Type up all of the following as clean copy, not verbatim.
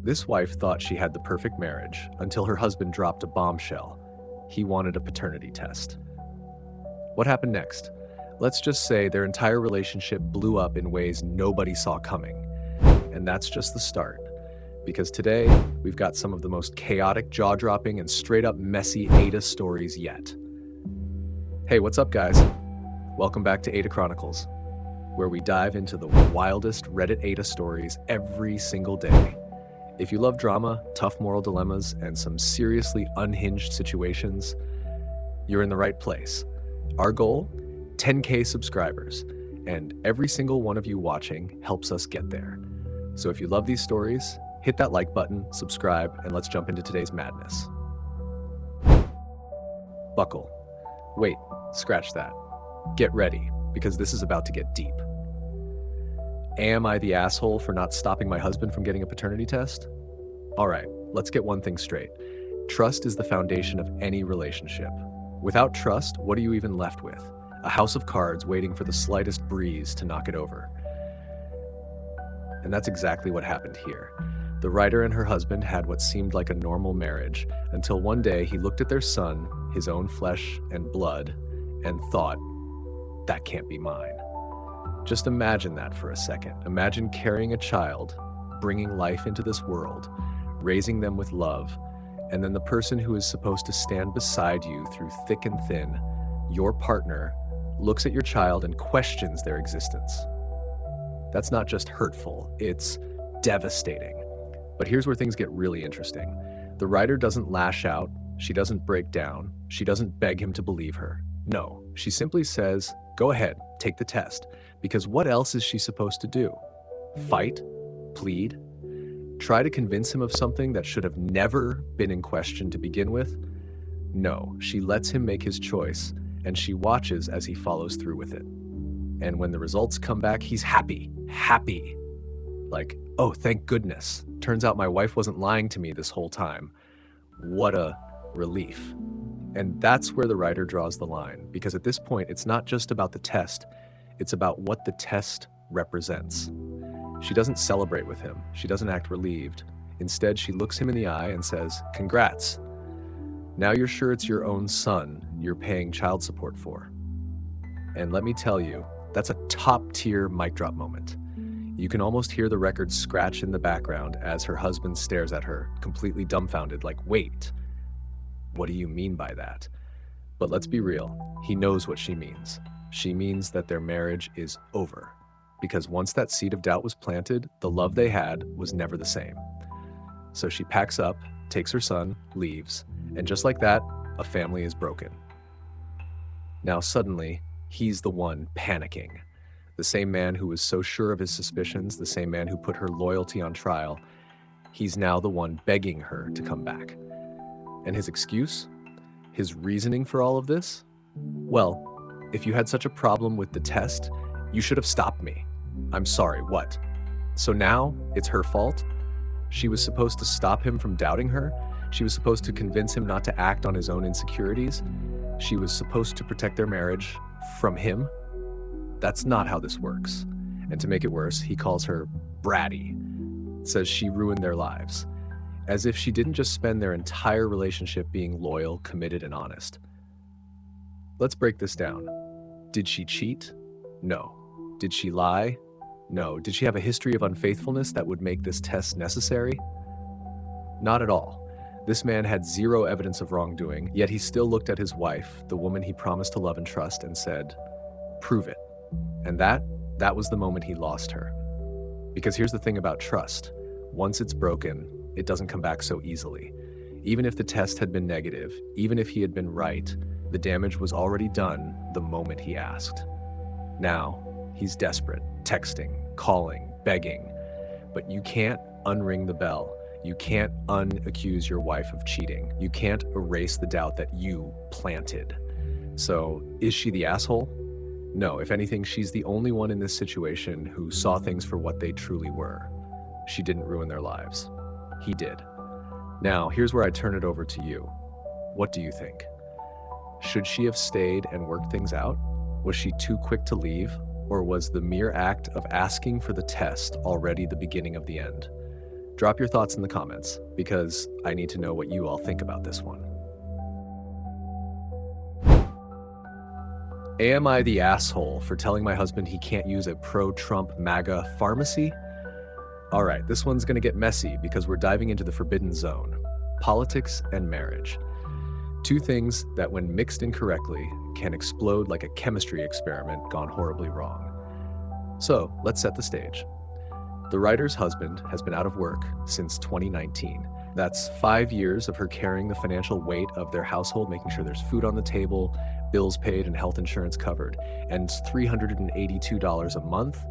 This wife thought she had the perfect marriage until her husband dropped a bombshell. He wanted a paternity test. What happened next? Let's just say their entire relationship blew up in ways nobody saw coming. And that's just the start. Because today, we've got some of the most chaotic, jaw-dropping, and straight-up messy AITA stories yet. Hey, what's up, guys? Welcome back to AITA Chronicles, where we dive into the wildest Reddit AITA stories every single day. If you love drama, tough moral dilemmas, and some seriously unhinged situations, you're in the right place. Our goal? 10K subscribers, and every single one of you watching helps us get there. So if you love these stories, hit that like button, subscribe, and let's jump into today's madness. Buckle. Wait, scratch that. Get ready, because this is about to get deep. Am I the asshole for not stopping my husband from getting a paternity test? All right, let's get one thing straight. Trust is the foundation of any relationship. Without trust, what are you even left with? A house of cards waiting for the slightest breeze to knock it over. And that's exactly what happened here. The writer and her husband had what seemed like a normal marriage until one day he looked at their son, his own flesh and blood, and thought, that can't be mine. Just imagine that for a second. Imagine carrying a child, bringing life into this world, raising them with love, and then the person who is supposed to stand beside you through thick and thin, your partner, looks at your child and questions their existence. That's not just hurtful, it's devastating. But here's where things get really interesting. The writer doesn't lash out, she doesn't break down, she doesn't beg him to believe her. No, she simply says, go ahead, take the test. Because what else is she supposed to do? Fight? Plead? Try to convince him of something that should have never been in question to begin with? No, she lets him make his choice, and she watches as he follows through with it. And when the results come back, he's happy. Like, oh, thank goodness. Turns out my wife wasn't lying to me this whole time. What a relief. And that's where the writer draws the line, because at this point, it's not just about the test, it's about what the test represents. She doesn't celebrate with him. She doesn't act relieved. Instead, she looks him in the eye and says, congrats. Now you're sure it's your own son you're paying child support for. And let me tell you, that's a top-tier mic drop moment. You can almost hear the record scratch in the background as her husband stares at her, completely dumbfounded, like, wait, what do you mean by that? But let's be real, he knows what she means. She means that their marriage is over. Because once that seed of doubt was planted, the love they had was never the same. So she packs up, takes her son, leaves, and just like that, a family is broken. Now suddenly, he's the one panicking. The same man who was so sure of his suspicions, the same man who put her loyalty on trial, he's now the one begging her to come back. And his excuse? His reasoning for all of this? Well, if you had such a problem with the test, you should have stopped me. I'm sorry, what? So now it's her fault? She was supposed to stop him from doubting her? She was supposed to convince him not to act on his own insecurities? She was supposed to protect their marriage from him? That's not how this works. And to make it worse, he calls her bratty, says she ruined their lives, as if she didn't just spend their entire relationship being loyal, committed, and honest. Let's break this down. Did she cheat? No. Did she lie? No. Did she have a history of unfaithfulness that would make this test necessary? Not at all. This man had zero evidence of wrongdoing, yet he still looked at his wife, the woman he promised to love and trust, and said, prove it. And that was the moment he lost her. Because here's the thing about trust. Once it's broken, it doesn't come back so easily. Even if the test had been negative, even if he had been right, the damage was already done the moment he asked. Now, he's desperate, texting, calling, begging. But you can't unring the bell. You can't unaccuse your wife of cheating. You can't erase the doubt that you planted. So, is she the asshole? No, if anything, she's the only one in this situation who saw things for what they truly were. She didn't ruin their lives. He did. Now, here's where I turn it over to you. What do you think? Should she have stayed and worked things out? Was she too quick to leave? Or was the mere act of asking for the test already the beginning of the end? Drop your thoughts in the comments, because I need to know what you all think about this one. Am I the asshole for telling my husband he can't use a pro-Trump MAGA pharmacy? All right, this one's gonna get messy because we're diving into the forbidden zone: politics and marriage. Two things that, when mixed incorrectly, can explode like a chemistry experiment gone horribly wrong. So, let's set the stage. The writer's husband has been out of work since 2019. That's 5 years of her carrying the financial weight of their household, making sure there's food on the table, bills paid, and health insurance covered. And $382 a month,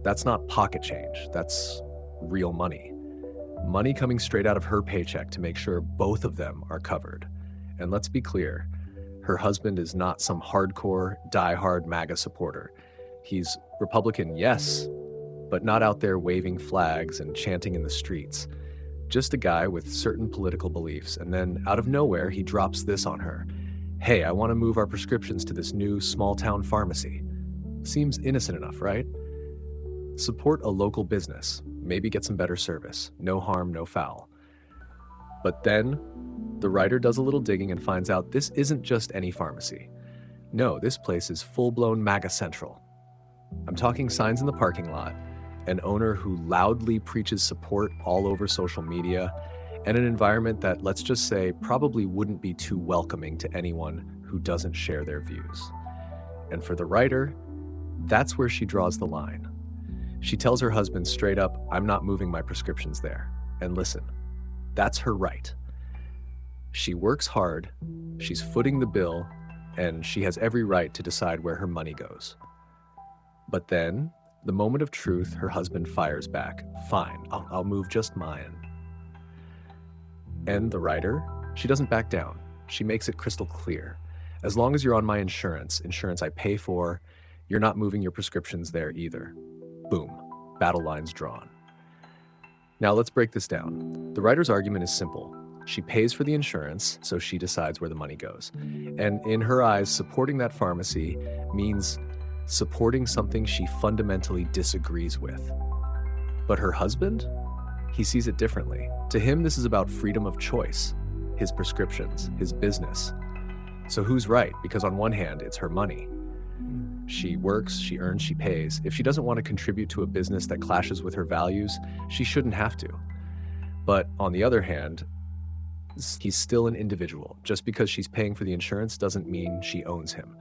that's not pocket change, that's real money. Money coming straight out of her paycheck to make sure both of them are covered. And let's be clear, her husband is not some hardcore, die-hard MAGA supporter. He's Republican, yes, but not out there waving flags and chanting in the streets. Just a guy with certain political beliefs, and then out of nowhere, he drops this on her. Hey, I want to move our prescriptions to this new small-town pharmacy. Seems innocent enough, right? Support a local business, maybe get some better service. No harm, no foul. But then, the writer does a little digging and finds out this isn't just any pharmacy. No, this place is full-blown MAGA central. I'm talking signs in the parking lot, an owner who loudly preaches support all over social media, and an environment that, let's just say, probably wouldn't be too welcoming to anyone who doesn't share their views. And for the writer, that's where she draws the line. She tells her husband straight up, I'm not moving my prescriptions there. And listen, that's her right. She works hard, she's footing the bill, and she has every right to decide where her money goes. But then, the moment of truth, her husband fires back. Fine, I'll move just mine. And the writer, she doesn't back down. She makes it crystal clear. As long as you're on my insurance I pay for, you're not moving your prescriptions there either. Boom, battle lines drawn. Now let's break this down. The writer's argument is simple. She pays for the insurance, so she decides where the money goes. And in her eyes, supporting that pharmacy means supporting something she fundamentally disagrees with. But her husband? He sees it differently. To him, this is about freedom of choice, his prescriptions, his business. So who's right? Because on one hand, it's her money. She works, she earns, she pays. If she doesn't want to contribute to a business that clashes with her values, she shouldn't have to. But on the other hand, he's still an individual. Just because she's paying for the insurance doesn't mean she owns him.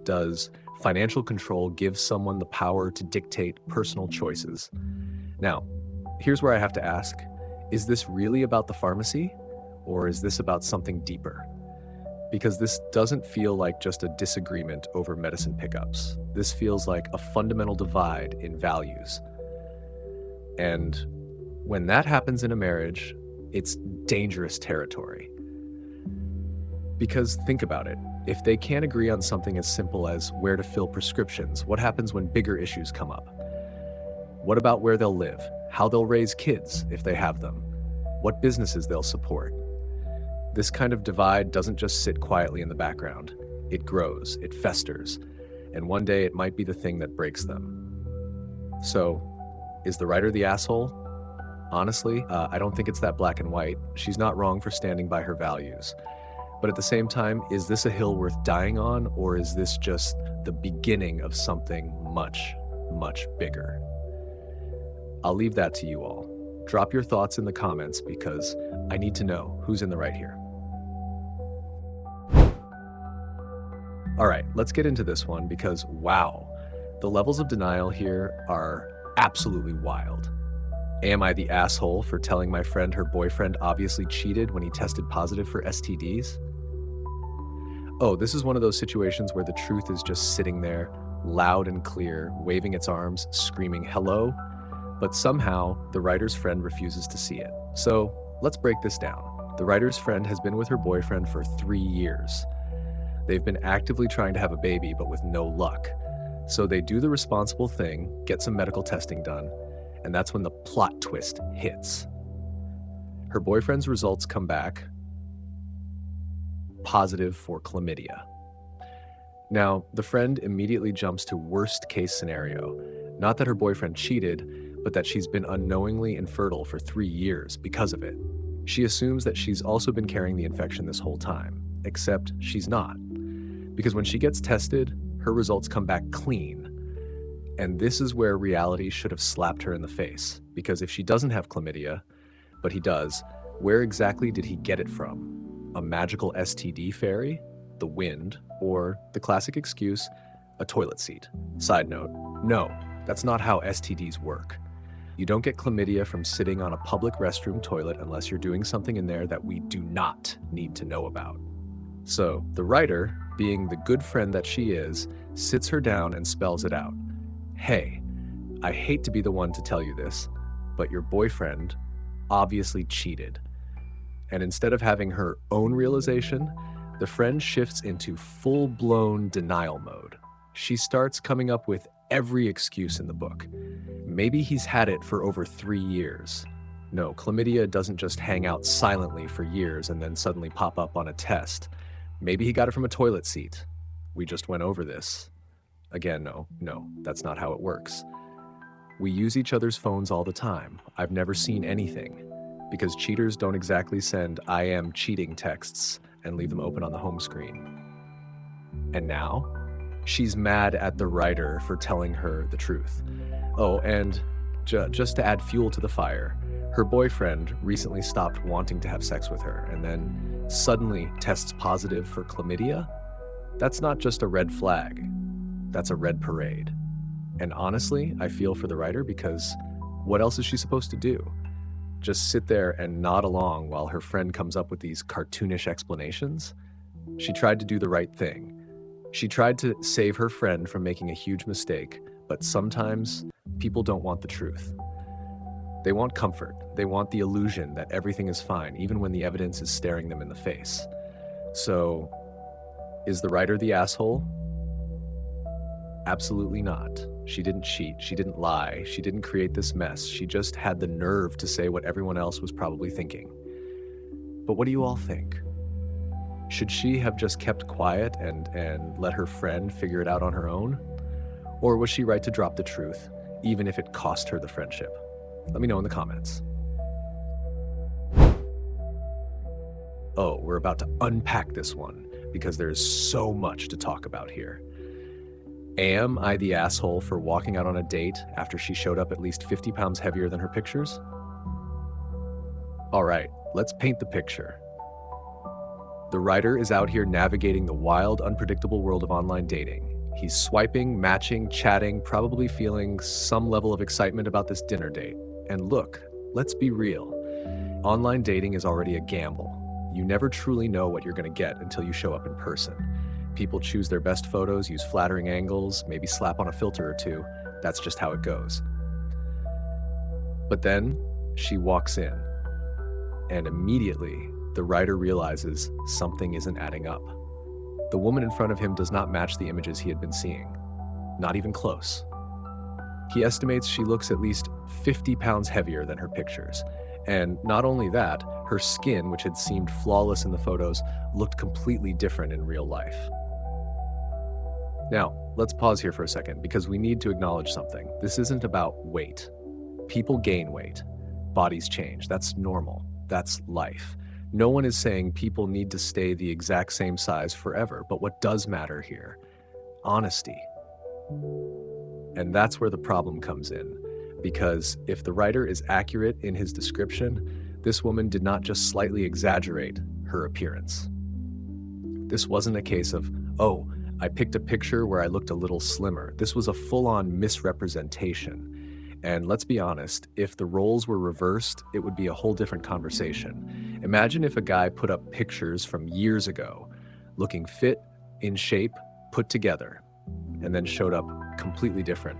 Does financial control give someone the power to dictate personal choices? Now, here's where I have to ask, is this really about the pharmacy, or is this about something deeper? Because this doesn't feel like just a disagreement over medicine pickups. This feels like a fundamental divide in values. And when that happens in a marriage, it's dangerous territory. Because think about it. If they can't agree on something as simple as where to fill prescriptions, what happens when bigger issues come up? What about where they'll live? How they'll raise kids if they have them? What businesses they'll support? This kind of divide doesn't just sit quietly in the background. It grows, it festers, and one day it might be the thing that breaks them. So, is the writer the asshole? Honestly, I don't think it's that black and white. She's not wrong for standing by her values. But at the same time, is this a hill worth dying on, or is this just the beginning of something much, much bigger? I'll leave that to you all. Drop your thoughts in the comments because I need to know who's in the right here. All right, let's get into this one because, wow, the levels of denial here are absolutely wild. Am I the asshole for telling my friend her boyfriend obviously cheated when he tested positive for STDs? Oh, this is one of those situations where the truth is just sitting there, loud and clear, waving its arms, screaming hello, but somehow the writer's friend refuses to see it. So let's break this down. The writer's friend has been with her boyfriend for 3 years. They've been actively trying to have a baby, but with no luck. So they do the responsible thing, get some medical testing done, and that's when the plot twist hits. Her boyfriend's results come back positive for chlamydia. Now, the friend immediately jumps to worst case scenario. Not that her boyfriend cheated, but that she's been unknowingly infertile for 3 years because of it. She assumes that she's also been carrying the infection this whole time, except she's not. Because when she gets tested, her results come back clean. And this is where reality should have slapped her in the face, because if she doesn't have chlamydia, but he does, where exactly did he get it from? A magical STD fairy? The wind? Or the classic excuse, a toilet seat? Side note, no, that's not how STDs work. You don't get chlamydia from sitting on a public restroom toilet unless you're doing something in there that we do not need to know about. So the writer, being the good friend that she is, sits her down and spells it out. Hey, I hate to be the one to tell you this, but your boyfriend obviously cheated. And instead of having her own realization, the friend shifts into full-blown denial mode. She starts coming up with every excuse in the book. Maybe he's had it for over 3 years. No, chlamydia doesn't just hang out silently for years and then suddenly pop up on a test. Maybe he got it from a toilet seat. We just went over this. Again, no, that's not how it works. We use each other's phones all the time. I've never seen anything, because cheaters don't exactly send "I am cheating" texts and leave them open on the home screen. And now, she's mad at the writer for telling her the truth. Oh, and just to add fuel to the fire, her boyfriend recently stopped wanting to have sex with her and then suddenly tests positive for chlamydia. That's not just a red flag. That's a red parade. And honestly, I feel for the writer, because what else is she supposed to do? Just sit there and nod along while her friend comes up with these cartoonish explanations? She tried to do the right thing. She tried to save her friend from making a huge mistake, but sometimes people don't want the truth. They want comfort. They want the illusion that everything is fine, even when the evidence is staring them in the face. So, is the writer the asshole? Absolutely not. She didn't cheat. She didn't lie. She didn't create this mess. She just had the nerve to say what everyone else was probably thinking. But what do you all think? Should she have just kept quiet and let her friend figure it out on her own? Or was she right to drop the truth, even if it cost her the friendship? Let me know in the comments. Oh, we're about to unpack this one, because there's so much to talk about here. Am I the asshole for walking out on a date after she showed up at least 50 pounds heavier than her pictures? All right, let's paint the picture. The writer is out here navigating the wild, unpredictable world of online dating. He's swiping, matching, chatting, probably feeling some level of excitement about this dinner date. And look, let's be real. Online dating is already a gamble. You never truly know what you're going to get until you show up in person. People choose their best photos, use flattering angles, maybe slap on a filter or two. That's just how it goes. But then she walks in, and immediately the writer realizes something isn't adding up. The woman in front of him does not match the images he had been seeing, not even close. He estimates she looks at least 50 pounds heavier than her pictures. And not only that, her skin, which had seemed flawless in the photos, looked completely different in real life. Now, let's pause here for a second, because we need to acknowledge something. This isn't about weight. People gain weight. Bodies change. That's normal. That's life. No one is saying people need to stay the exact same size forever, but what does matter here? Honesty. And that's where the problem comes in, because if the writer is accurate in his description, this woman did not just slightly exaggerate her appearance. This wasn't a case of, oh, I picked a picture where I looked a little slimmer. This was a full-on misrepresentation. And let's be honest, if the roles were reversed, it would be a whole different conversation. Imagine if a guy put up pictures from years ago, looking fit, in shape, put together, and then showed up completely different,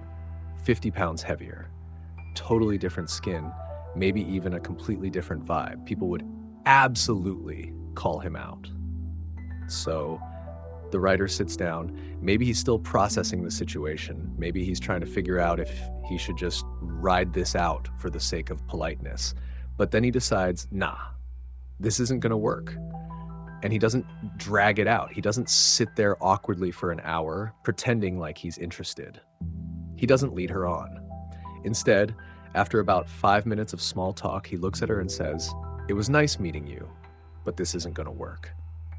50 pounds heavier, totally different skin, maybe even a completely different vibe. People would absolutely call him out. So the writer sits down. Maybe he's still processing the situation. Maybe he's trying to figure out if he should just ride this out for the sake of politeness. But then he decides, nah, this isn't going to work. And he doesn't drag it out. He doesn't sit there awkwardly for an hour, pretending like he's interested. He doesn't lead her on. Instead, After about 5 minutes of small talk, he looks at her and says, "It was nice meeting you, but this isn't going to work."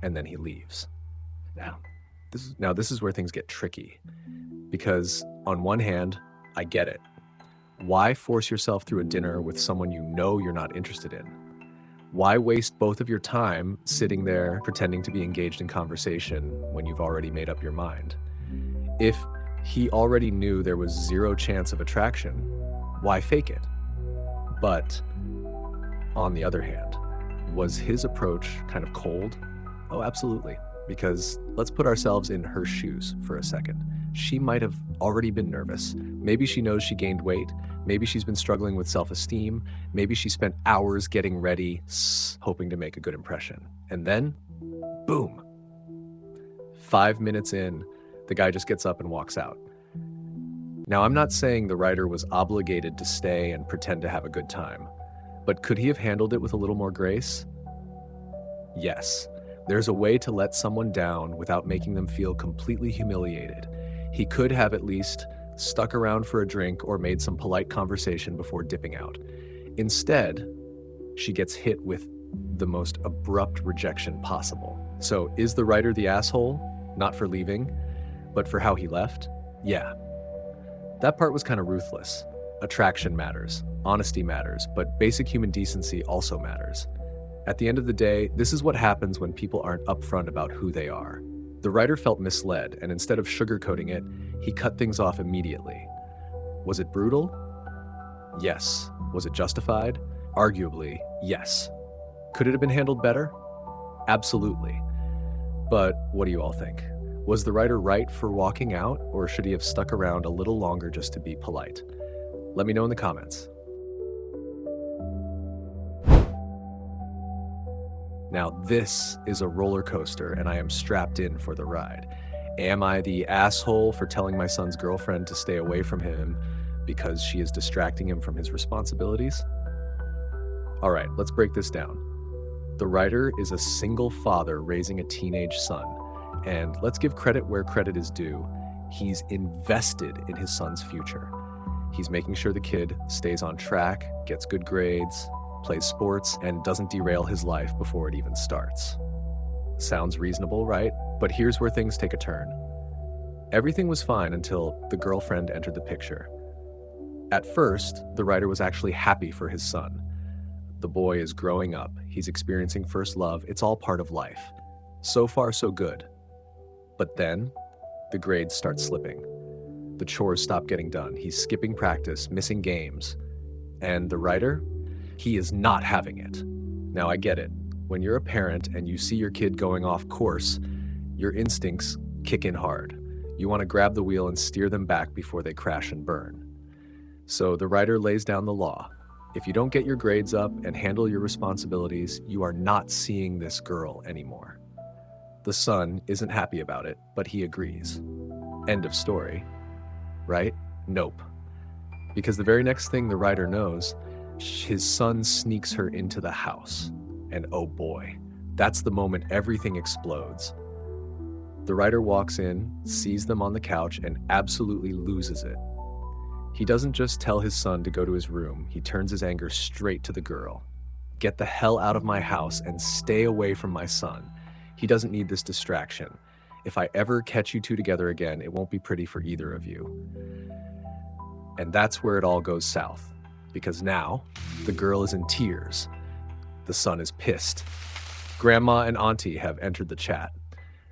And then he leaves. Now, this is where things get tricky. Because on one hand, I get it. Why force yourself through a dinner with someone you know you're not interested in? Why waste both of your time sitting there pretending to be engaged in conversation when you've already made up your mind? If he already knew there was zero chance of attraction, why fake it? But on the other hand, was his approach kind of cold? Oh, absolutely. Because let's put ourselves in her shoes for a second. She might have already been nervous. Maybe she knows she gained weight. Maybe she's been struggling with self-esteem. Maybe she spent hours getting ready, hoping to make a good impression. And then, boom. 5 minutes in, the guy just gets up and walks out. Now, I'm not saying the writer was obligated to stay and pretend to have a good time, but could he have handled it with a little more grace? Yes. There's a way to let someone down without making them feel completely humiliated. He could have at least stuck around for a drink or made some polite conversation before dipping out. Instead, she gets hit with the most abrupt rejection possible. So is the writer the asshole? Not for leaving, but for how he left? Yeah. That part was kind of ruthless. Attraction matters, honesty matters, but basic human decency also matters. At the end of the day, this is what happens when people aren't upfront about who they are. The writer felt misled, and instead of sugarcoating it, he cut things off immediately. Was it brutal? Yes. Was it justified? Arguably, yes. Could it have been handled better? Absolutely. But what do you all think? Was the writer right for walking out, or should he have stuck around a little longer just to be polite? Let me know in the comments. Now, this is a roller coaster, and I am strapped in for the ride. Am I the asshole for telling my son's girlfriend to stay away from him because she is distracting him from his responsibilities? All right, let's break this down. The writer is a single father raising a teenage son, and let's give credit where credit is due. He's invested in his son's future. He's making sure the kid stays on track, gets good grades, plays sports, and doesn't derail his life before it even starts. Sounds reasonable, right? But here's where things take a turn. Everything was fine until the girlfriend entered the picture. At first, the writer was actually happy for his son. The boy is growing up, he's experiencing first love, it's all part of life. So far, so good. But then, the grades start slipping. The chores stop getting done, he's skipping practice, missing games. And the writer? He is not having it. Now, I get it. When you're a parent and you see your kid going off course, your instincts kick in hard. You want to grab the wheel and steer them back before they crash and burn. So the writer lays down the law. If you don't get your grades up and handle your responsibilities, you are not seeing this girl anymore. The son isn't happy about it, but he agrees. End of story. Right? Nope. Because the very next thing the writer knows, his son sneaks her into the house. And oh boy, that's the moment everything explodes. The writer walks in, sees them on the couch, and absolutely loses it. He doesn't just tell his son to go to his room, he turns his anger straight to the girl. Get the hell out of my house and stay away from my son. He doesn't need this distraction. If I ever catch you two together again, it won't be pretty for either of you. And that's where it all goes south. Because now, the girl is in tears. The son is pissed. Grandma and Auntie have entered the chat.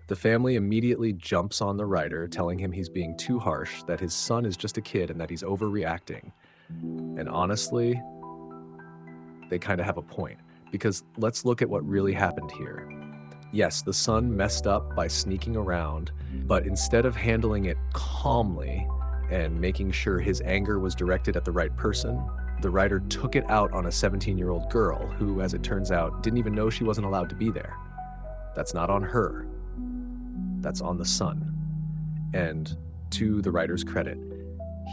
The family immediately jumps on the writer, telling him he's being too harsh, that his son is just a kid and that he's overreacting. And honestly, they kind of have a point. Because let's look at what really happened here. Yes, the son messed up by sneaking around, but instead of handling it calmly and making sure his anger was directed at the right person, the writer took it out on a 17-year-old girl who, as it turns out, didn't even know she wasn't allowed to be there. That's not on her. That's on the son. And to the writer's credit,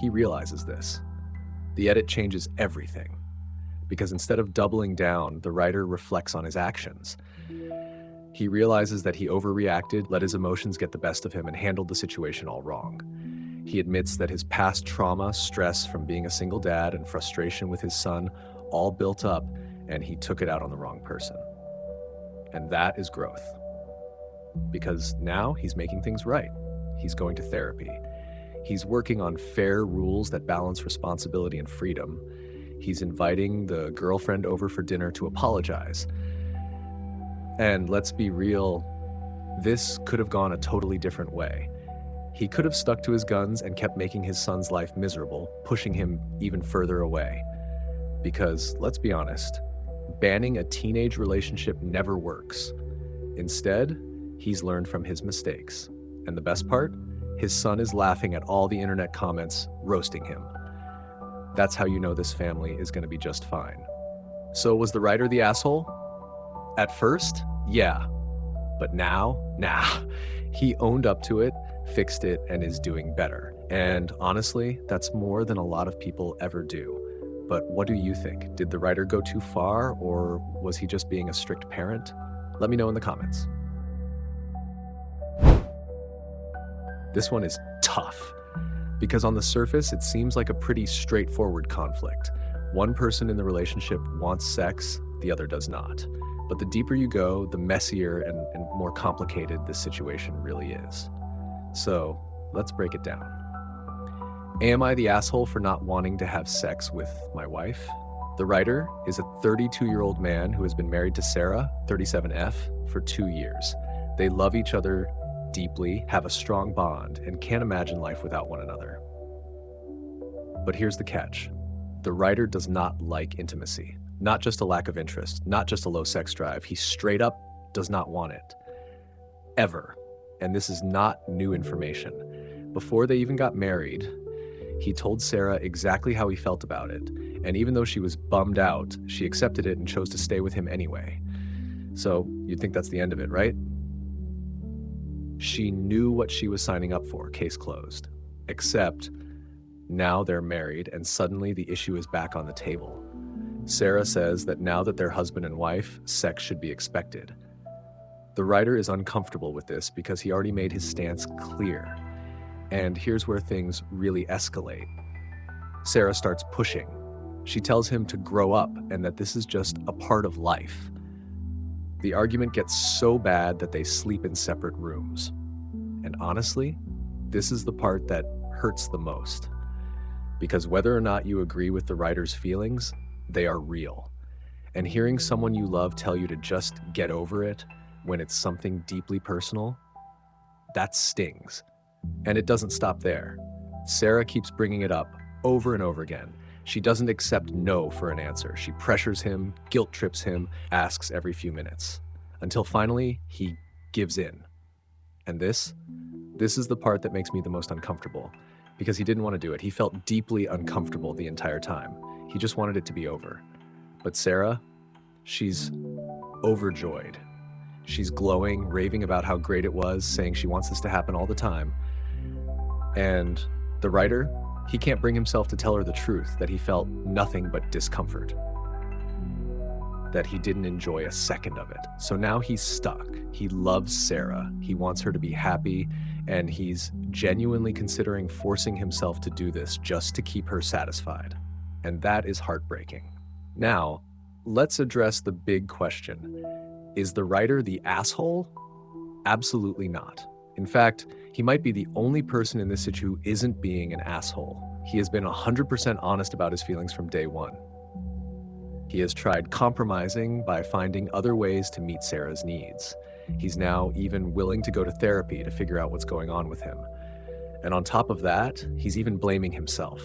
he realizes this. The edit changes everything. Because instead of doubling down, the writer reflects on his actions. He realizes that he overreacted, let his emotions get the best of him, and handled the situation all wrong. He admits that his past trauma, stress from being a single dad, and frustration with his son all built up, and he took it out on the wrong person. And that is growth. Because now he's making things right. He's going to therapy. He's working on fair rules that balance responsibility and freedom. He's inviting the girlfriend over for dinner to apologize. And let's be real, this could have gone a totally different way. He could have stuck to his guns and kept making his son's life miserable, pushing him even further away. Because, let's be honest, banning a teenage relationship never works. Instead, he's learned from his mistakes. And the best part? His son is laughing at all the internet comments, roasting him. That's how you know this family is going to be just fine. So was the writer the asshole? At first, yeah. But now, nah. He owned up to it, fixed it, and is doing better. And honestly, that's more than a lot of people ever do. But what do you think? Did the writer go too far, or was he just being a strict parent? Let me know in the comments. This one is tough, because on the surface, it seems like a pretty straightforward conflict. One person in the relationship wants sex, the other does not. But the deeper you go, the messier and more complicated this situation really is. So let's break it down. Am I the asshole for not wanting to have sex with my wife? The writer is a 32-year-old man who has been married to Sarah, 37F, for 2 years. They love each other deeply, have a strong bond, and can't imagine life without one another. But here's the catch. The writer does not like intimacy. Not just a lack of interest, not just a low sex drive. He straight up does not want it. Ever. And this is not new information. Before they even got married, he told Sarah exactly how he felt about it. And even though she was bummed out, she accepted it and chose to stay with him anyway. So you'd think that's the end of it, right? She knew what she was signing up for, case closed. Except now they're married and suddenly the issue is back on the table. Sarah says that now that they're husband and wife, sex should be expected. The writer is uncomfortable with this because he already made his stance clear. And here's where things really escalate. Sarah starts pushing. She tells him to grow up and that this is just a part of life. The argument gets so bad that they sleep in separate rooms. And honestly, this is the part that hurts the most. Because whether or not you agree with the writer's feelings, they are real. And hearing someone you love tell you to just get over it when it's something deeply personal, that stings. And it doesn't stop there. Sarah keeps bringing it up over and over again. She doesn't accept no for an answer. She pressures him, guilt trips him, asks every few minutes, until finally he gives in. And this is the part that makes me the most uncomfortable, because he didn't want to do it. He felt deeply uncomfortable the entire time. He just wanted it to be over. But Sarah, she's overjoyed. She's glowing, raving about how great it was, saying she wants this to happen all the time. And the writer, he can't bring himself to tell her the truth, that he felt nothing but discomfort, that he didn't enjoy a second of it. So now he's stuck. He loves Sarah. He wants her to be happy, and he's genuinely considering forcing himself to do this just to keep her satisfied. And that is heartbreaking. Now, let's address the big question. Is the writer the asshole? Absolutely not. In fact, he might be the only person in this situation who isn't being an asshole. He has been 100% honest about his feelings from day one. He has tried compromising by finding other ways to meet Sarah's needs. He's now even willing to go to therapy to figure out what's going on with him. And on top of that, he's even blaming himself.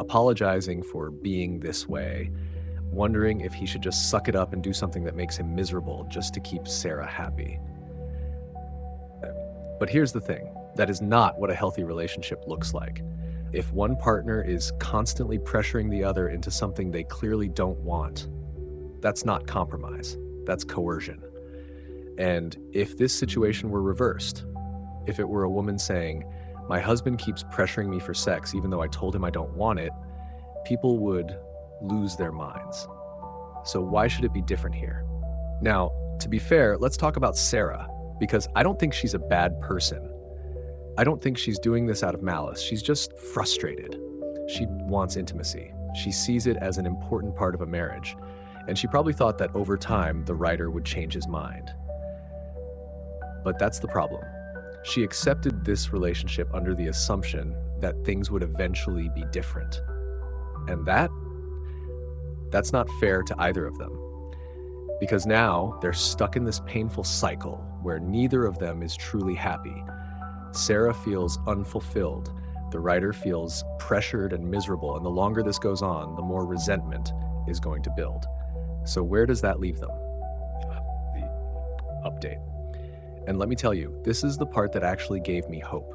Apologizing for being this way, wondering if he should just suck it up and do something that makes him miserable just to keep Sarah happy. But here's the thing, that is not what a healthy relationship looks like. If one partner is constantly pressuring the other into something they clearly don't want, that's not compromise, that's coercion. And if this situation were reversed, if it were a woman saying, "My husband keeps pressuring me for sex even though I told him I don't want it," people would lose their minds. So why should it be different here? Now, to be fair, let's talk about Sarah, because I don't think she's a bad person. I don't think she's doing this out of malice. She's just frustrated. She wants intimacy. She sees it as an important part of a marriage, and she probably thought that over time the writer would change his mind. But that's the problem. She accepted this relationship under the assumption that things would eventually be different. And that's not fair to either of them. Because now they're stuck in this painful cycle where neither of them is truly happy. Sarah feels unfulfilled. The writer feels pressured and miserable, and the longer this goes on, the more resentment is going to build. So where does that leave them? The update. And let me tell you, this is the part that actually gave me hope.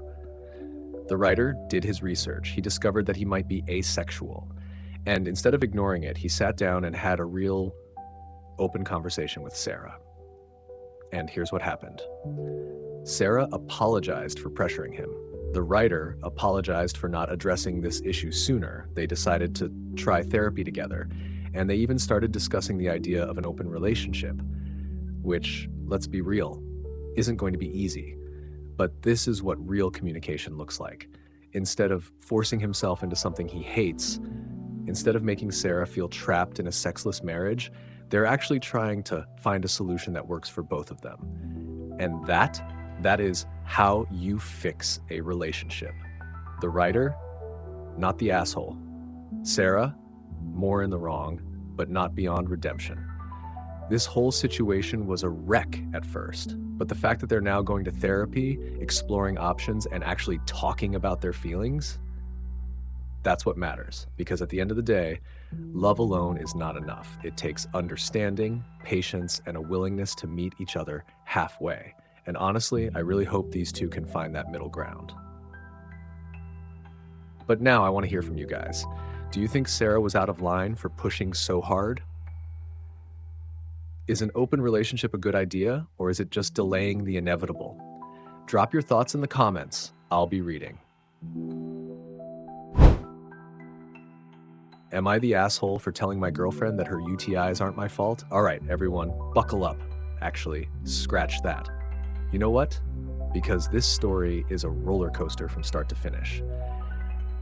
The writer did his research. He discovered that he might be asexual. And instead of ignoring it, he sat down and had a real open conversation with Sarah. And here's what happened. Sarah apologized for pressuring him. The writer apologized for not addressing this issue sooner. They decided to try therapy together, and they even started discussing the idea of an open relationship, which, let's be real, isn't going to be easy. But this is what real communication looks like. Instead of forcing himself into something he hates, instead of making Sarah feel trapped in a sexless marriage, they're actually trying to find a solution that works for both of them. And that is how you fix a relationship. The writer, not the asshole. Sarah, more in the wrong, but not beyond redemption. This whole situation was a wreck at first, but the fact that they're now going to therapy, exploring options, and actually talking about their feelings, that's what matters. Because at the end of the day, love alone is not enough. It takes understanding, patience, and a willingness to meet each other halfway. And honestly, I really hope these two can find that middle ground. But now I want to hear from you guys. Do you think Sarah was out of line for pushing so hard? Is an open relationship a good idea, or is it just delaying the inevitable? Drop your thoughts in the comments. I'll be reading. Am I the asshole for telling my girlfriend that her UTIs aren't my fault? All right, everyone, buckle up. Actually, scratch that. You know what? Because this story is a roller coaster from start to finish.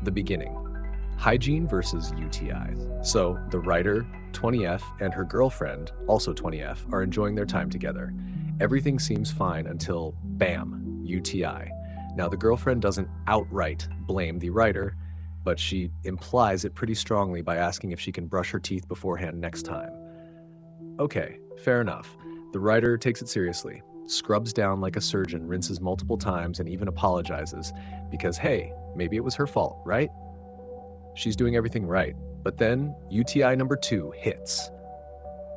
The beginning. Hygiene versus UTIs. So the writer, 20F, and her girlfriend, also 20F, are enjoying their time together. Everything seems fine until, bam, UTI. Now the girlfriend doesn't outright blame the writer, but she implies it pretty strongly by asking if she can brush her teeth beforehand next time. Okay, fair enough. The writer takes it seriously, scrubs down like a surgeon, rinses multiple times, and even apologizes because, hey, maybe it was her fault, right? She's doing everything right, but then UTI number 2 hits.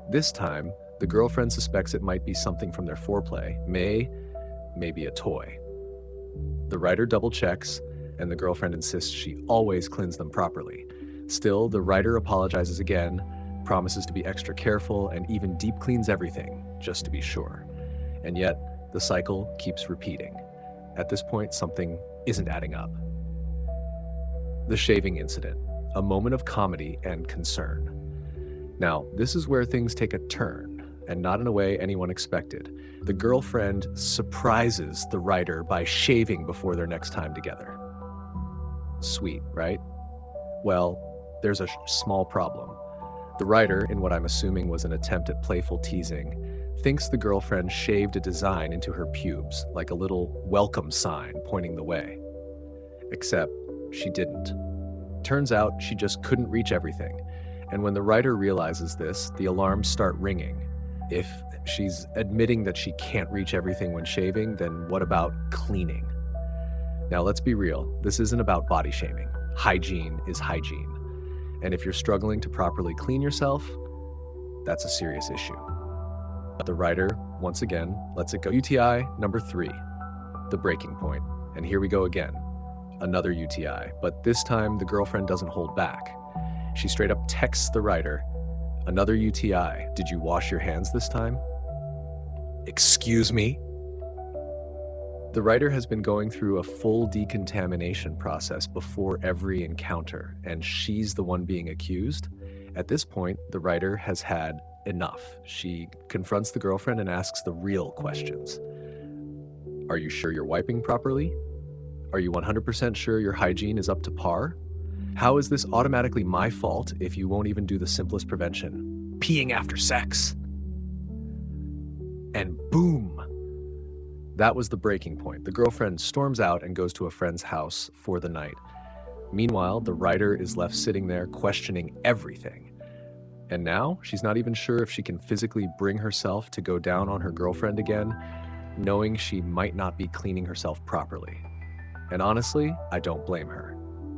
This time, the girlfriend suspects it might be something from their foreplay, maybe a toy. The writer double checks, and the girlfriend insists she always cleans them properly. Still, the writer apologizes again, promises to be extra careful, and even deep cleans everything, just to be sure. And yet, the cycle keeps repeating. At this point, something isn't adding up. The shaving incident, a moment of comedy and concern. Now, this is where things take a turn, and not in a way anyone expected. The girlfriend surprises the writer by shaving before their next time together. Sweet, right? Well, there's a small problem. The writer, in what I'm assuming was an attempt at playful teasing, thinks the girlfriend shaved a design into her pubes, like a little welcome sign pointing the way. Except she didn't. Turns out she just couldn't reach everything. And when the writer realizes this, the alarms start ringing. If she's admitting that she can't reach everything when shaving, then what about cleaning? Now let's be real, this isn't about body shaming. Hygiene is hygiene. And if you're struggling to properly clean yourself, that's a serious issue. The writer, once again, lets it go. UTI number 3, the breaking point. And here we go again. Another UTI, but this time the girlfriend doesn't hold back. She straight up texts the writer, another UTI, did you wash your hands this time? Excuse me? The writer has been going through a full decontamination process before every encounter, and she's the one being accused. At this point, the writer has had enough. She confronts the girlfriend and asks the real questions. Are you sure you're wiping properly? Are you 100% sure your hygiene is up to par? How is this automatically my fault if you won't even do the simplest prevention? Peeing after sex. And boom! That was the breaking point. The girlfriend storms out and goes to a friend's house for the night. Meanwhile, the writer is left sitting there questioning everything. And now, she's not even sure if she can physically bring herself to go down on her girlfriend again, knowing she might not be cleaning herself properly. And honestly, I don't blame her.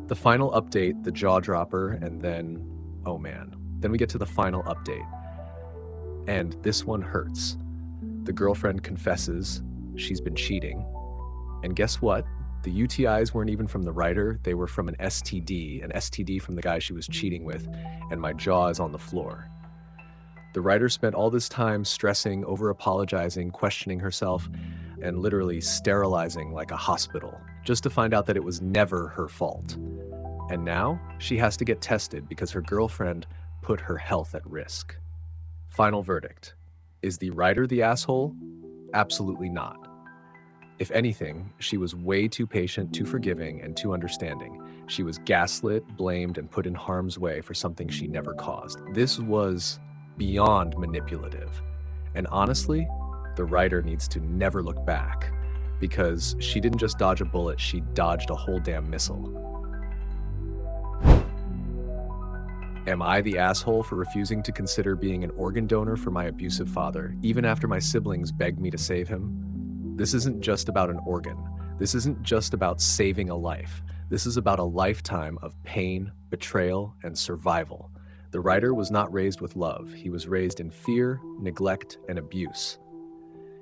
The final update, the jaw dropper, and then, oh man. Then we get to the final update. And this one hurts. The girlfriend confesses she's been cheating. And guess what? The UTIs weren't even from the writer, they were from an STD from the guy she was cheating with, and my jaw is on the floor. The writer spent all this time stressing, over-apologizing, questioning herself, and literally sterilizing like a hospital, just to find out that it was never her fault. And now, she has to get tested because her girlfriend put her health at risk. Final verdict. Is the writer the asshole? Absolutely not. If anything, she was way too patient, too forgiving, and too understanding. She was gaslit, blamed, and put in harm's way for something she never caused. This was beyond manipulative. And honestly, the writer needs to never look back, because she didn't just dodge a bullet, she dodged a whole damn missile. Am I the asshole for refusing to consider being an organ donor for my abusive father, even after my siblings begged me to save him? This isn't just about an organ. This isn't just about saving a life. This is about a lifetime of pain, betrayal, and survival. The writer was not raised with love. He was raised in fear, neglect, and abuse.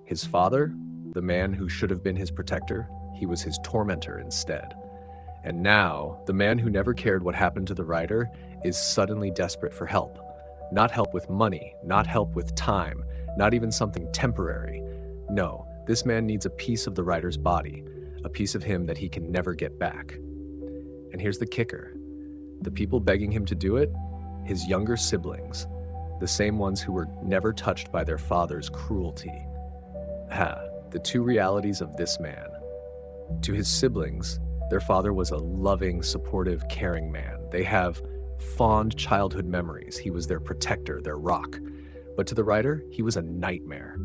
His father, the man who should have been his protector, he was his tormentor instead. And now, the man who never cared what happened to the writer is suddenly desperate for help. Not help with money, not help with time, not even something temporary. No. This man needs a piece of the writer's body, a piece of him that he can never get back. And here's the kicker. The people begging him to do it, his younger siblings, the same ones who were never touched by their father's cruelty. The two realities of this man. To his siblings, their father was a loving, supportive, caring man. They have fond childhood memories. He was their protector, their rock. But to the writer, he was a nightmare.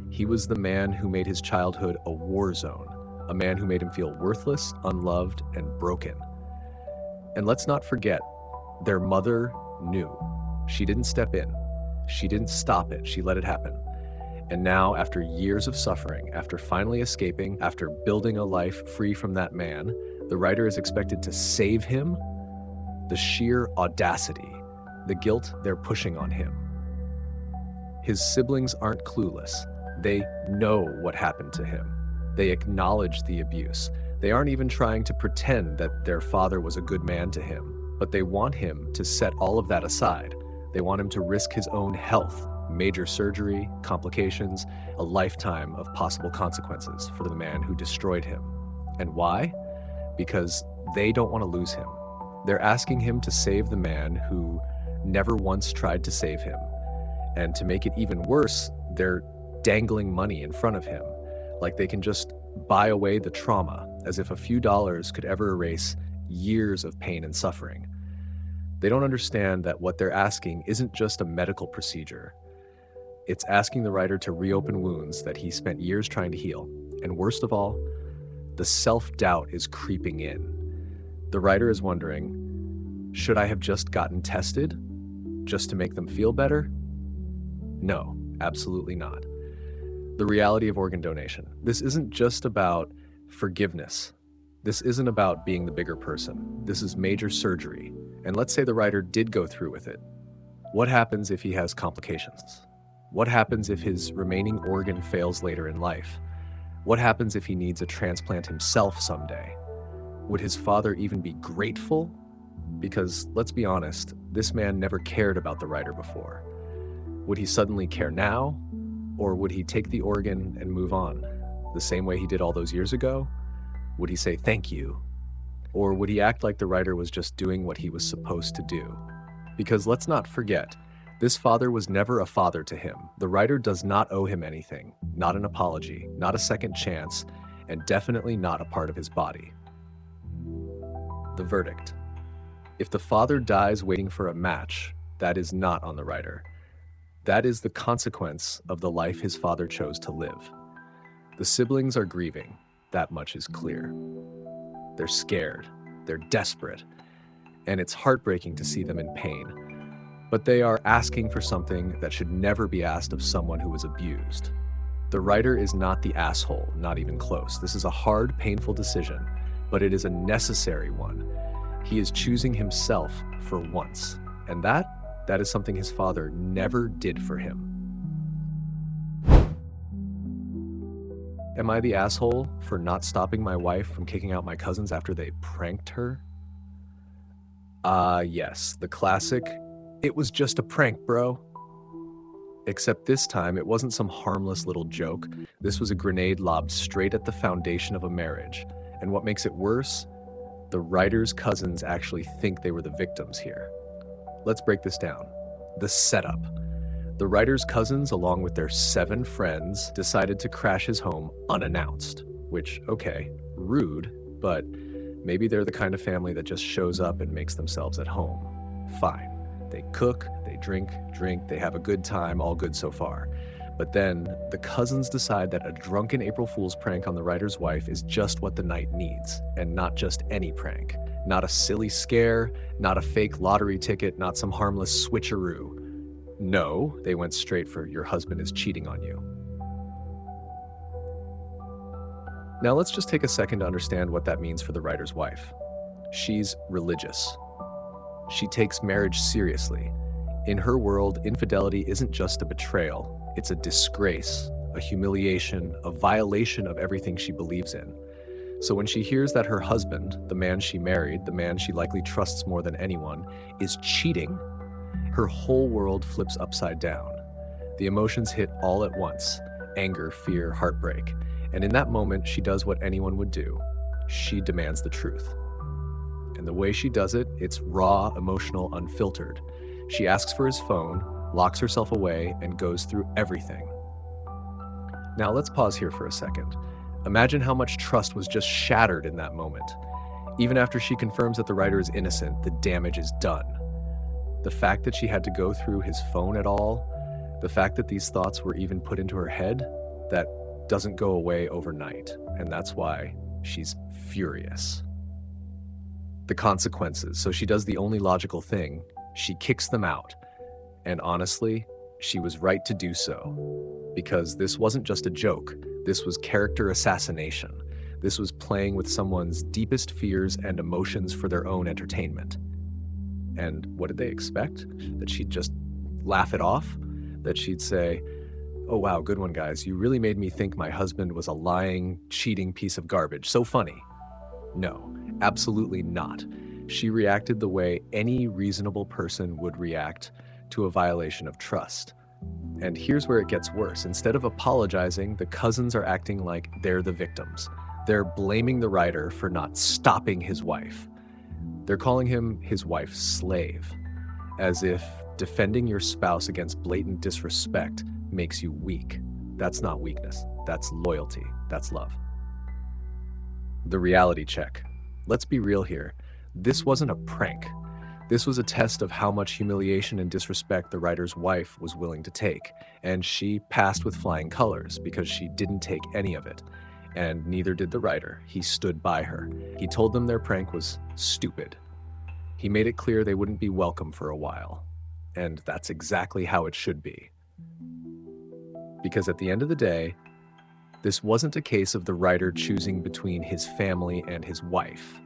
He was the man who made his childhood a war zone, a man who made him feel worthless, unloved, and broken. And let's not forget, their mother knew. She didn't step in. She didn't stop it. She let it happen. And now, after years of suffering, after finally escaping, after building a life free from that man, the writer is expected to save him. The sheer audacity, the guilt they're pushing on him. His siblings aren't clueless. They know what happened to him. They acknowledge the abuse. They aren't even trying to pretend that their father was a good man to him, but they want him to set all of that aside. They want him to risk his own health, major surgery, complications, a lifetime of possible consequences for the man who destroyed him. And why? Because they don't want to lose him. They're asking him to save the man who never once tried to save him. And to make it even worse, they're dangling money in front of him, like they can just buy away the trauma, as if a few dollars could ever erase years of pain and suffering. They don't understand that what they're asking isn't just a medical procedure. It's asking the writer to reopen wounds that he spent years trying to heal. And worst of all, the self-doubt is creeping in. The writer is wondering, should I have just gotten tested just to make them feel better? No, absolutely not. The reality of organ donation. This isn't just about forgiveness. This isn't about being the bigger person. This is major surgery. And let's say the writer did go through with it. What happens if he has complications? What happens if his remaining organ fails later in life? What happens if he needs a transplant himself someday? Would his father even be grateful? Because let's be honest, this man never cared about the writer before. Would he suddenly care now? Or would he take the organ and move on, the same way he did all those years ago? Would he say thank you? Or would he act like the writer was just doing what he was supposed to do? Because let's not forget, this father was never a father to him. The writer does not owe him anything, not an apology, not a second chance, and definitely not a part of his body. The verdict. If the father dies waiting for a match, that is not on the writer. That is the consequence of the life his father chose to live. The siblings are grieving, that much is clear. They're scared, they're desperate, and it's heartbreaking to see them in pain. But they are asking for something that should never be asked of someone who was abused. The writer is not the asshole, not even close. This is a hard, painful decision, but it is a necessary one. He is choosing himself for once, and that is something his father never did for him. Am I the asshole for not stopping my wife from kicking out my cousins after they pranked her? Yes, the classic, "It was just a prank, bro." Except this time, it wasn't some harmless little joke. This was a grenade lobbed straight at the foundation of a marriage. And what makes it worse? The writer's cousins actually think they were the victims here. Let's break this down. The setup. The writer's cousins, along with their 7 friends, decided to crash his home unannounced. Which, okay, rude, but maybe they're the kind of family that just shows up and makes themselves at home. Fine. They cook, they drink, they have a good time, all good so far. But then, the cousins decide that a drunken April Fool's prank on the writer's wife is just what the night needs, and not just any prank. Not a silly scare, not a fake lottery ticket, not some harmless switcheroo. No, they went straight for "your husband is cheating on you." Now let's just take a second to understand what that means for the writer's wife. She's religious. She takes marriage seriously. In her world, infidelity isn't just a betrayal, it's a disgrace, a humiliation, a violation of everything she believes in. So when she hears that her husband, the man she married, the man she likely trusts more than anyone, is cheating, her whole world flips upside down. The emotions hit all at once: anger, fear, heartbreak. And in that moment, she does what anyone would do. She demands the truth. And the way she does it, it's raw, emotional, unfiltered. She asks for his phone, locks herself away, and goes through everything. Now let's pause here for a second. Imagine how much trust was just shattered in that moment. Even after she confirms that the writer is innocent, the damage is done. The fact that she had to go through his phone at all, the fact that these thoughts were even put into her head, that doesn't go away overnight, and that's why she's furious. The consequences. So she does the only logical thing. She kicks them out. And honestly, she was right to do so. Because this wasn't just a joke. This was character assassination. This was playing with someone's deepest fears and emotions for their own entertainment. And what did they expect? That she'd just laugh it off? That she'd say, "Oh wow, good one guys, you really made me think my husband was a lying, cheating piece of garbage. So funny." No, absolutely not. She reacted the way any reasonable person would react to a violation of trust. And here's where it gets worse. Instead of apologizing, the cousins are acting like they're the victims. They're blaming the writer for not stopping his wife. They're calling him his wife's slave, as if defending your spouse against blatant disrespect makes you weak. That's not weakness. That's loyalty. That's love. The reality check. Let's be real here. This wasn't a prank. This was a test of how much humiliation and disrespect the writer's wife was willing to take, and she passed with flying colors because she didn't take any of it. And neither did the writer. He stood by her. He told them their prank was stupid. He made it clear they wouldn't be welcome for a while. And that's exactly how it should be. Because at the end of the day, this wasn't a case of the writer choosing between his family and his wife.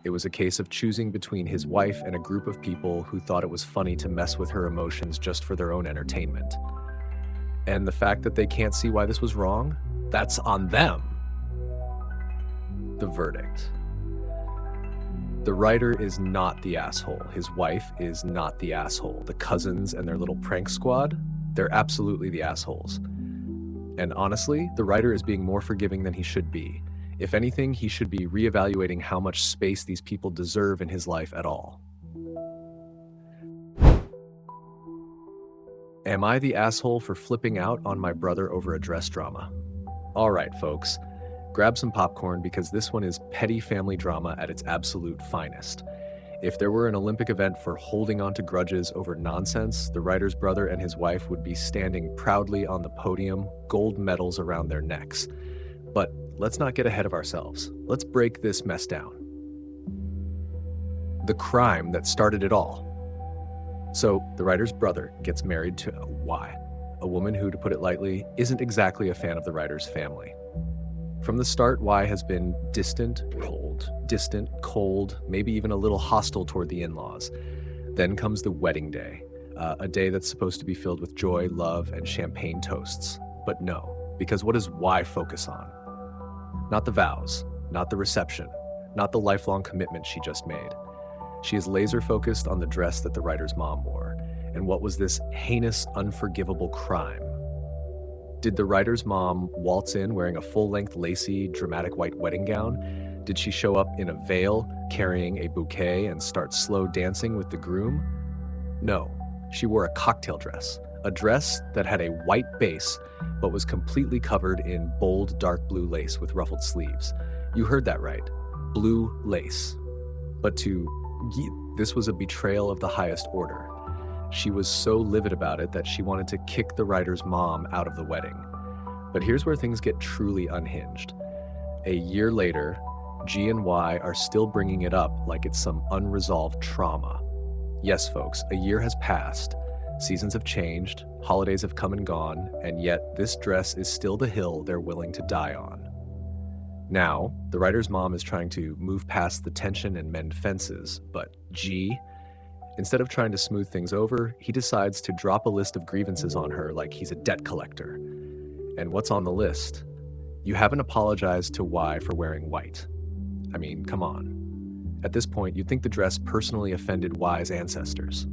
It was a case of choosing between his wife and a group of people who thought it was funny to mess with her emotions just for their own entertainment. And the fact that they can't see why this was wrong, that's on them. The verdict. The writer is not the asshole. His wife is not the asshole. The cousins and their little prank squad, they're absolutely the assholes. And honestly, the writer is being more forgiving than he should be. If anything, he should be reevaluating how much space these people deserve in his life at all. Am I the asshole for flipping out on my brother over a dress drama? All right, folks. grab some popcorn because this one is petty family drama at its absolute finest. If there were an Olympic event for holding on to grudges over nonsense, the writer's brother and his wife would be standing proudly on the podium, gold medals around their necks. But let's not get ahead of ourselves. Let's break this mess down. The crime that started it all. So, the writer's brother gets married to Y, a woman who, to put it lightly, isn't exactly a fan of the writer's family. From the start, Y has been distant, cold, maybe even a little hostile toward the in-laws. Then comes the wedding day, a day that's supposed to be filled with joy, love, and champagne toasts. But no, because what does Y focus on? Not the vows, not the reception, not the lifelong commitment she just made. She is laser focused on the dress that the writer's mom wore. And what was this heinous, unforgivable crime? Did the writer's mom waltz in wearing a full-length, lacy, dramatic white wedding gown? Did she show up in a veil, carrying a bouquet, and start slow dancing with the groom? No, she wore a cocktail dress, a dress that had a white base, but was completely covered in bold, dark blue lace with ruffled sleeves. You heard that right, blue lace. But this was a betrayal of the highest order. She was so livid about it that she wanted to kick the writer's mom out of the wedding. But here's where things get truly unhinged. A year later, G and Y are still bringing it up like it's some unresolved trauma. Yes, folks, a year has passed. Seasons have changed, holidays have come and gone, and yet this dress is still the hill they're willing to die on. Now, the writer's mom is trying to move past the tension and mend fences, but G, instead of trying to smooth things over, he decides to drop a list of grievances on her like he's a debt collector. And what's on the list? You haven't apologized to Y for wearing white. I mean, come on. At this point, you'd think the dress personally offended Y's ancestors.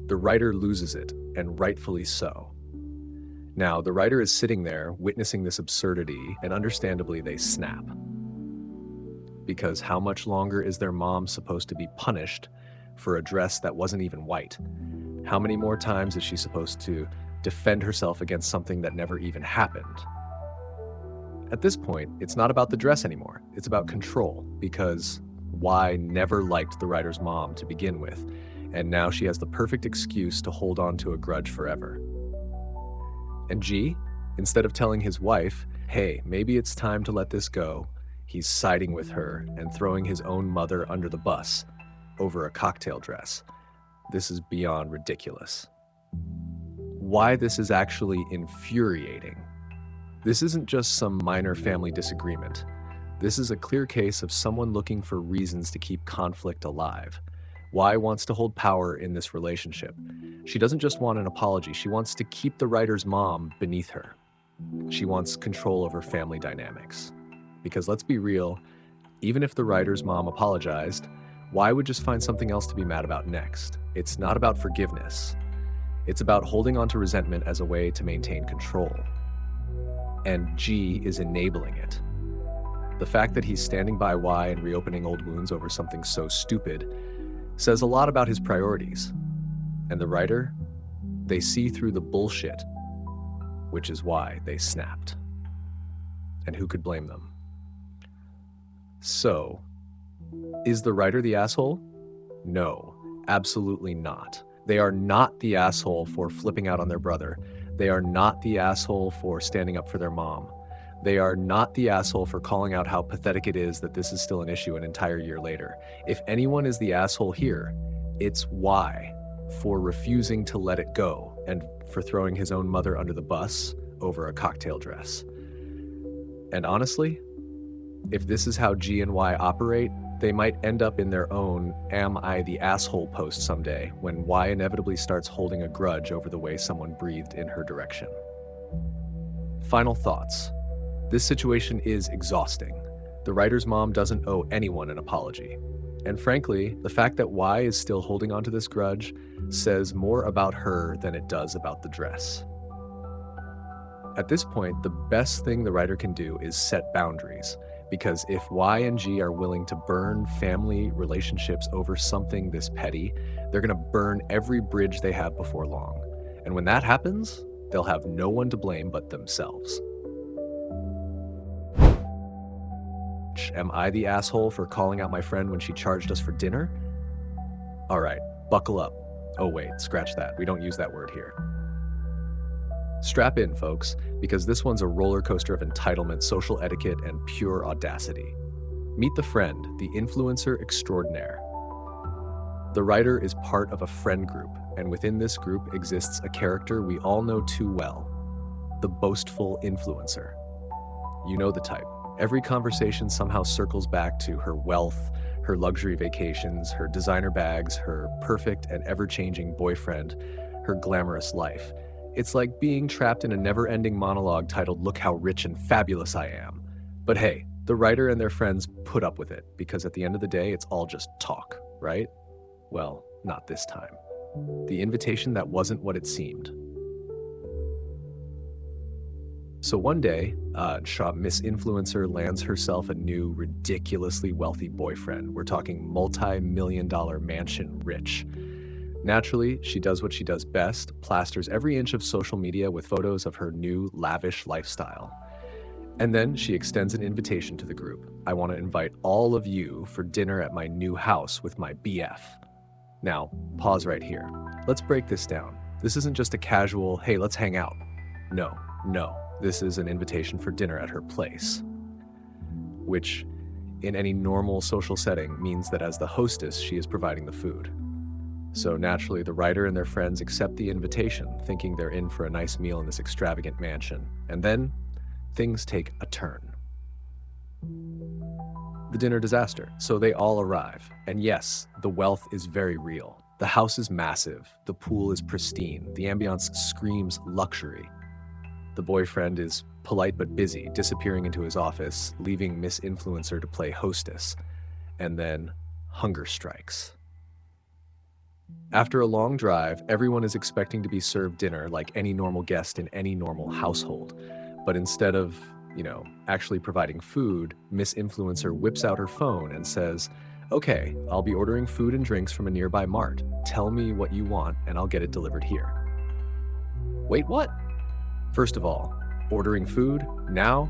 The writer loses it, and rightfully so. Now, the writer is sitting there, witnessing this absurdity, and understandably they snap. Because how much longer is their mom supposed to be punished for a dress that wasn't even white? How many more times is she supposed to defend herself against something that never even happened? At this point, it's not about the dress anymore. It's about control, because Y never liked the writer's mom to begin with, and now she has the perfect excuse to hold on to a grudge forever. And G, instead of telling his wife, hey, maybe it's time to let this go, he's siding with her and throwing his own mother under the bus over a cocktail dress. This is beyond ridiculous. Why this is actually infuriating. This isn't just some minor family disagreement. This is a clear case of someone looking for reasons to keep conflict alive. Y wants to hold power in this relationship. She doesn't just want an apology, she wants to keep the writer's mom beneath her. She wants control over family dynamics. Because let's be real, even if the writer's mom apologized, Y would just find something else to be mad about next. It's not about forgiveness. It's about holding on to resentment as a way to maintain control. And G is enabling it. The fact that he's standing by Y and reopening old wounds over something so stupid says a lot about his priorities. And the writer, they see through the bullshit, which is why they snapped. And who could blame them? So, is the writer the asshole? No, absolutely not. They are not the asshole for flipping out on their brother. They are not the asshole for standing up for their mom. They are not the asshole for calling out how pathetic it is that this is still an issue an entire year later. If anyone is the asshole here, it's Y, for refusing to let it go and for throwing his own mother under the bus over a cocktail dress. And honestly, if this is how G and Y operate, they might end up in their own "Am I the asshole" post someday when Y inevitably starts holding a grudge over the way someone breathed in her direction. Final thoughts. This situation is exhausting. The writer's mom doesn't owe anyone an apology. And frankly, the fact that Y is still holding onto this grudge says more about her than it does about the dress. At this point, the best thing the writer can do is set boundaries, because if Y and G are willing to burn family relationships over something this petty, they're gonna burn every bridge they have before long. And when that happens, they'll have no one to blame but themselves. which, am I the asshole for calling out my friend when she charged us for dinner? All right, buckle up. Oh wait, scratch that. We don't use that word here. Strap in, folks, because this one's a roller coaster of entitlement, social etiquette, and pure audacity. Meet the friend, the influencer extraordinaire. The writer is part of a friend group, and within this group exists a character we all know too well, the boastful influencer. You know the type. Every conversation somehow circles back to her wealth, her luxury vacations, her designer bags, her perfect and ever-changing boyfriend, her glamorous life. It's like being trapped in a never-ending monologue titled, "Look how rich and fabulous I am." But hey, the writer and their friends put up with it, because at the end of the day, it's all just talk, right? Well, not this time. The invitation that wasn't what it seemed. So one day, Miss Influencer lands herself a new, ridiculously wealthy boyfriend. We're talking multi-million-dollar mansion rich. Naturally, she does what she does best, plasters every inch of social media with photos of her new, lavish lifestyle. And then she extends an invitation to the group. I want to invite all of you for dinner at my new house with my BF. Now, pause right here. Let's break this down. This isn't just a casual, hey, let's hang out. No. This is an invitation for dinner at her place, which in any normal social setting means that as the hostess, she is providing the food. So naturally, the writer and their friends accept the invitation, thinking they're in for a nice meal in this extravagant mansion. And then, things take a turn. The dinner disaster. So they all arrive. And yes, the wealth is very real. The house is massive. The pool is pristine. The ambiance screams luxury. The boyfriend is polite but busy, disappearing into his office, leaving Miss Influencer to play hostess. And then, hunger strikes. After a long drive, everyone is expecting to be served dinner like any normal guest in any normal household. But instead of, actually providing food, Miss Influencer whips out her phone and says, "Okay, I'll be ordering food and drinks from a nearby mart. Tell me what you want and I'll get it delivered here." Wait, what? First of all, ordering food now?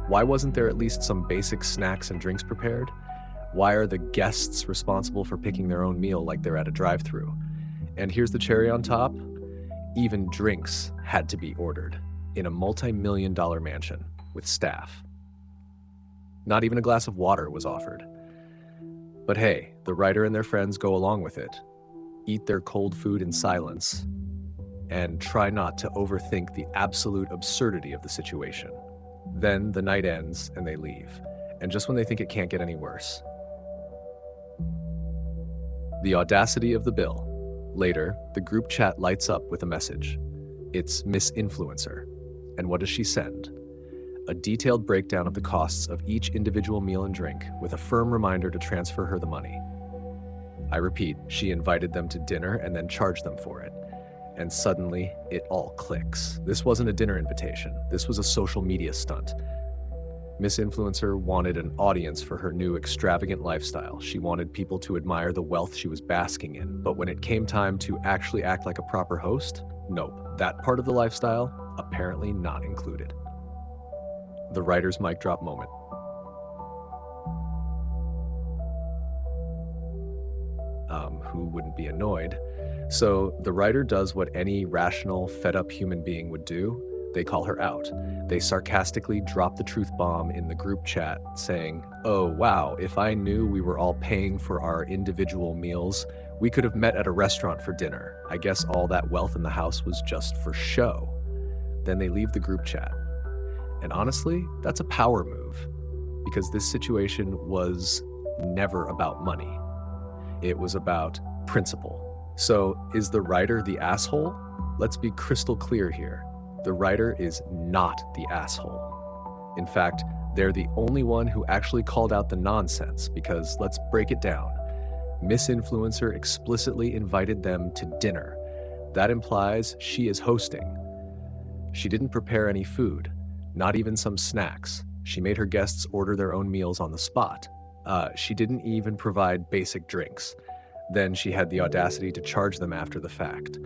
Why wasn't there at least some basic snacks and drinks prepared? Why are the guests responsible for picking their own meal like they're at a drive-thru? And here's the cherry on top. Even drinks had to be ordered in a multi-million-dollar mansion with staff. Not even a glass of water was offered. But hey, the writer and their friends go along with it, eat their cold food in silence, and try not to overthink the absolute absurdity of the situation. Then the night ends and they leave. And just when they think it can't get any worse. The audacity of the bill. Later, the group chat lights up with a message. It's Miss Influencer. And what does she send? A detailed breakdown of the costs of each individual meal and drink, with a firm reminder to transfer her the money. I repeat, she invited them to dinner and then charged them for it. And suddenly, it all clicks. This wasn't a dinner invitation. This was a social media stunt. Miss Influencer wanted an audience for her new extravagant lifestyle. She wanted people to admire the wealth she was basking in. But when it came time to actually act like a proper host, nope. That part of the lifestyle, apparently not included. The writer's mic drop moment. Who wouldn't be annoyed? So the writer does what any rational, fed-up human being would do. They call her out. They sarcastically drop the truth bomb in the group chat, saying, "Oh, wow, if I knew we were all paying for our individual meals, we could have met at a restaurant for dinner. I guess all that wealth in the house was just for show." Then they leave the group chat. And honestly, that's a power move, because this situation was never about money. It was about principle. So, is the writer the asshole? Let's be crystal clear here. The writer is not the asshole. In fact, they're the only one who actually called out the nonsense, because let's break it down. Miss Influencer explicitly invited them to dinner. That implies she is hosting. She didn't prepare any food, not even some snacks. She made her guests order their own meals on the spot. She didn't even provide basic drinks. Then she had the audacity to charge them after the fact.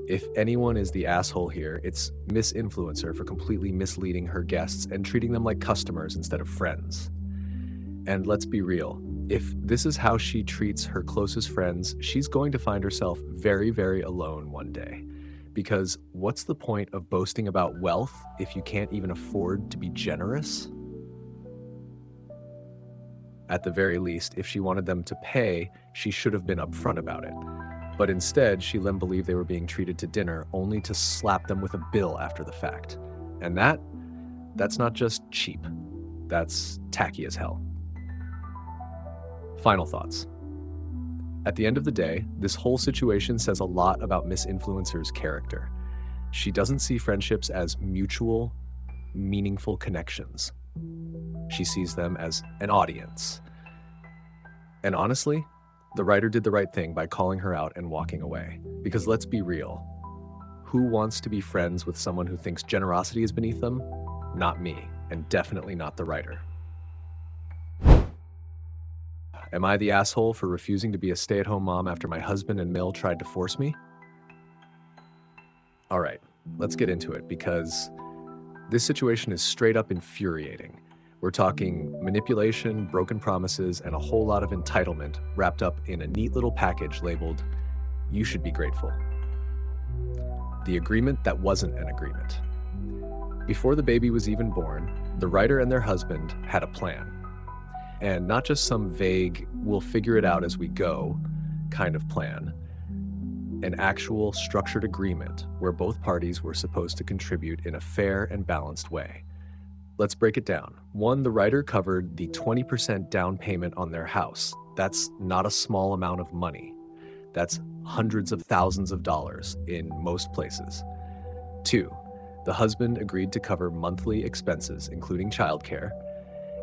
If anyone is the asshole here, it's Miss Influencer for completely misleading her guests and treating them like customers instead of friends. And let's be real, if this is how she treats her closest friends, she's going to find herself very, very alone one day. Because what's the point of boasting about wealth if you can't even afford to be generous? At the very least, if she wanted them to pay, she should have been upfront about it. But instead, she let them believe they were being treated to dinner only to slap them with a bill after the fact. And that's not just cheap, that's tacky as hell. Final thoughts. At the end of the day, this whole situation says a lot about Miss Influencer's character. She doesn't see friendships as mutual, meaningful connections. She sees them as an audience. And honestly, the writer did the right thing by calling her out and walking away. Because let's be real, who wants to be friends with someone who thinks generosity is beneath them? Not me, and definitely not the writer. Am I the asshole for refusing to be a stay-at-home mom after my husband and Mill tried to force me? All right, let's get into it because this situation is straight up infuriating. We're talking manipulation, broken promises, and a whole lot of entitlement wrapped up in a neat little package labeled, "You should be grateful." The agreement that wasn't an agreement. Before the baby was even born, the writer and their husband had a plan. And not just some vague, we'll figure it out as we go kind of plan. An actual structured agreement where both parties were supposed to contribute in a fair and balanced way. Let's break it down. 1, the writer covered the 20% down payment on their house. That's not a small amount of money. That's hundreds of thousands of dollars in most places. 2, the husband agreed to cover monthly expenses, including childcare.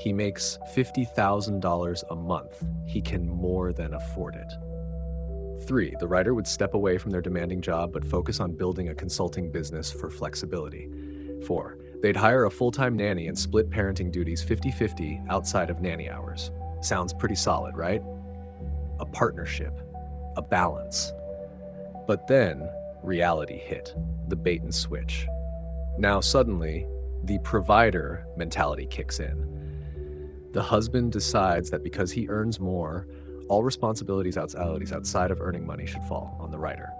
He makes $50,000 a month. He can more than afford it. 3, the writer would step away from their demanding job but focus on building a consulting business for flexibility. 4, they'd hire a full-time nanny and split parenting duties 50-50 outside of nanny hours. Sounds pretty solid, right? A partnership, a balance. But then reality hit, the bait and switch. Now suddenly, the provider mentality kicks in. The husband decides that because he earns more, all responsibilities outside of earning money should fall on the writer.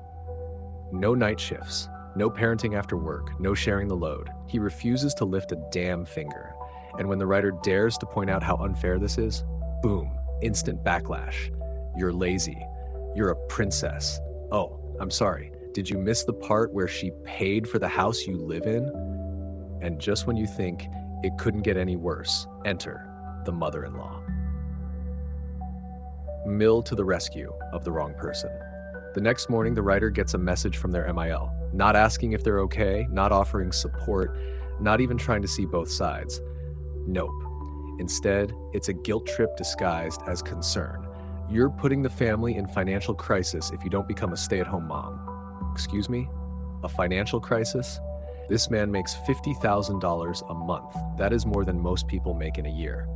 No night shifts, no parenting after work, no sharing the load. He refuses to lift a damn finger. And when the writer dares to point out how unfair this is, boom, instant backlash. You're lazy. You're a princess. Oh, I'm sorry. Did you miss the part where she paid for the house you live in? And just when you think it couldn't get any worse, enter the mother-in-law. Mill to the rescue of the wrong person. The next morning, the writer gets a message from their MIL, not asking if they're okay, not offering support, not even trying to see both sides. Nope. Instead, it's a guilt trip disguised as concern. You're putting the family in financial crisis if you don't become a stay-at-home mom. Excuse me? A financial crisis? This man makes $50,000 a month. That is more than most people make in a year.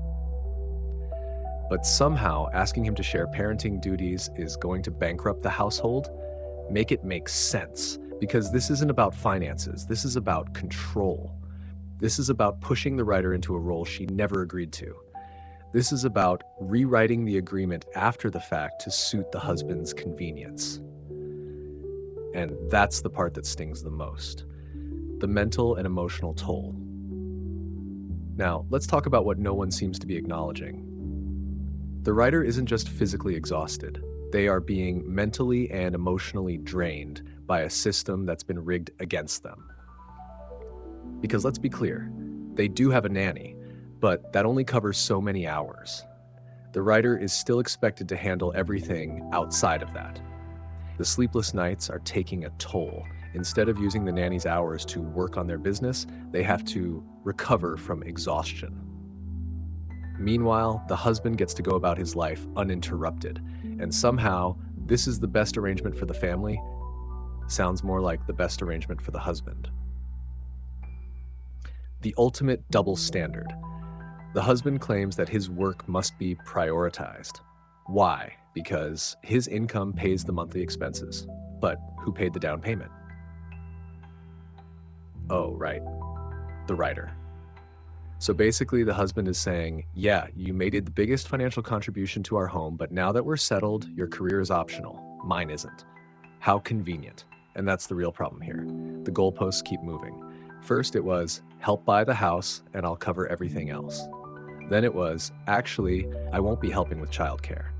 But somehow asking him to share parenting duties is going to bankrupt the household? Make it make sense, because this isn't about finances. This is about control. This is about pushing the writer into a role she never agreed to. This is about rewriting the agreement after the fact to suit the husband's convenience. And that's the part that stings the most. The mental and emotional toll. Now, let's talk about what no one seems to be acknowledging. The writer isn't just physically exhausted. They are being mentally and emotionally drained by a system that's been rigged against them. Because let's be clear, they do have a nanny, but that only covers so many hours. The writer is still expected to handle everything outside of that. The sleepless nights are taking a toll. Instead of using the nanny's hours to work on their business, they have to recover from exhaustion. Meanwhile, the husband gets to go about his life uninterrupted, and somehow, this is the best arrangement for the family. Sounds more like the best arrangement for the husband. The ultimate double standard. The husband claims that his work must be prioritized. Why? Because his income pays the monthly expenses. But who paid the down payment? Oh, right. The writer. So basically, the husband is saying, yeah, you made the biggest financial contribution to our home, but now that we're settled, your career is optional. Mine isn't. How convenient. And that's the real problem here. The goalposts keep moving. First, it was, help buy the house and I'll cover everything else. Then it was, actually, I won't be helping with childcare.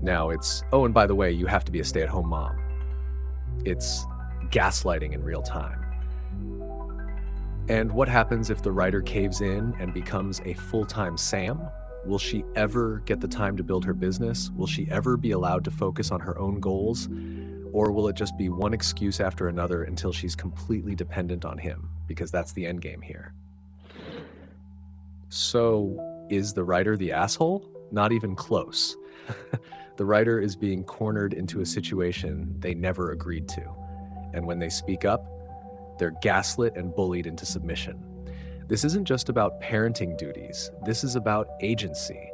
Now it's, oh, and by the way, you have to be a stay-at-home mom. It's gaslighting in real time. And what happens if the writer caves in and becomes a full-time SAM? Will she ever get the time to build her business? Will she ever be allowed to focus on her own goals? Or will it just be one excuse after another until she's completely dependent on him? Because that's the end game here. So, is the writer the asshole? Not even close. The writer is being cornered into a situation they never agreed to. And when they speak up, they're gaslit and bullied into submission. This isn't just about parenting duties. This is about agency.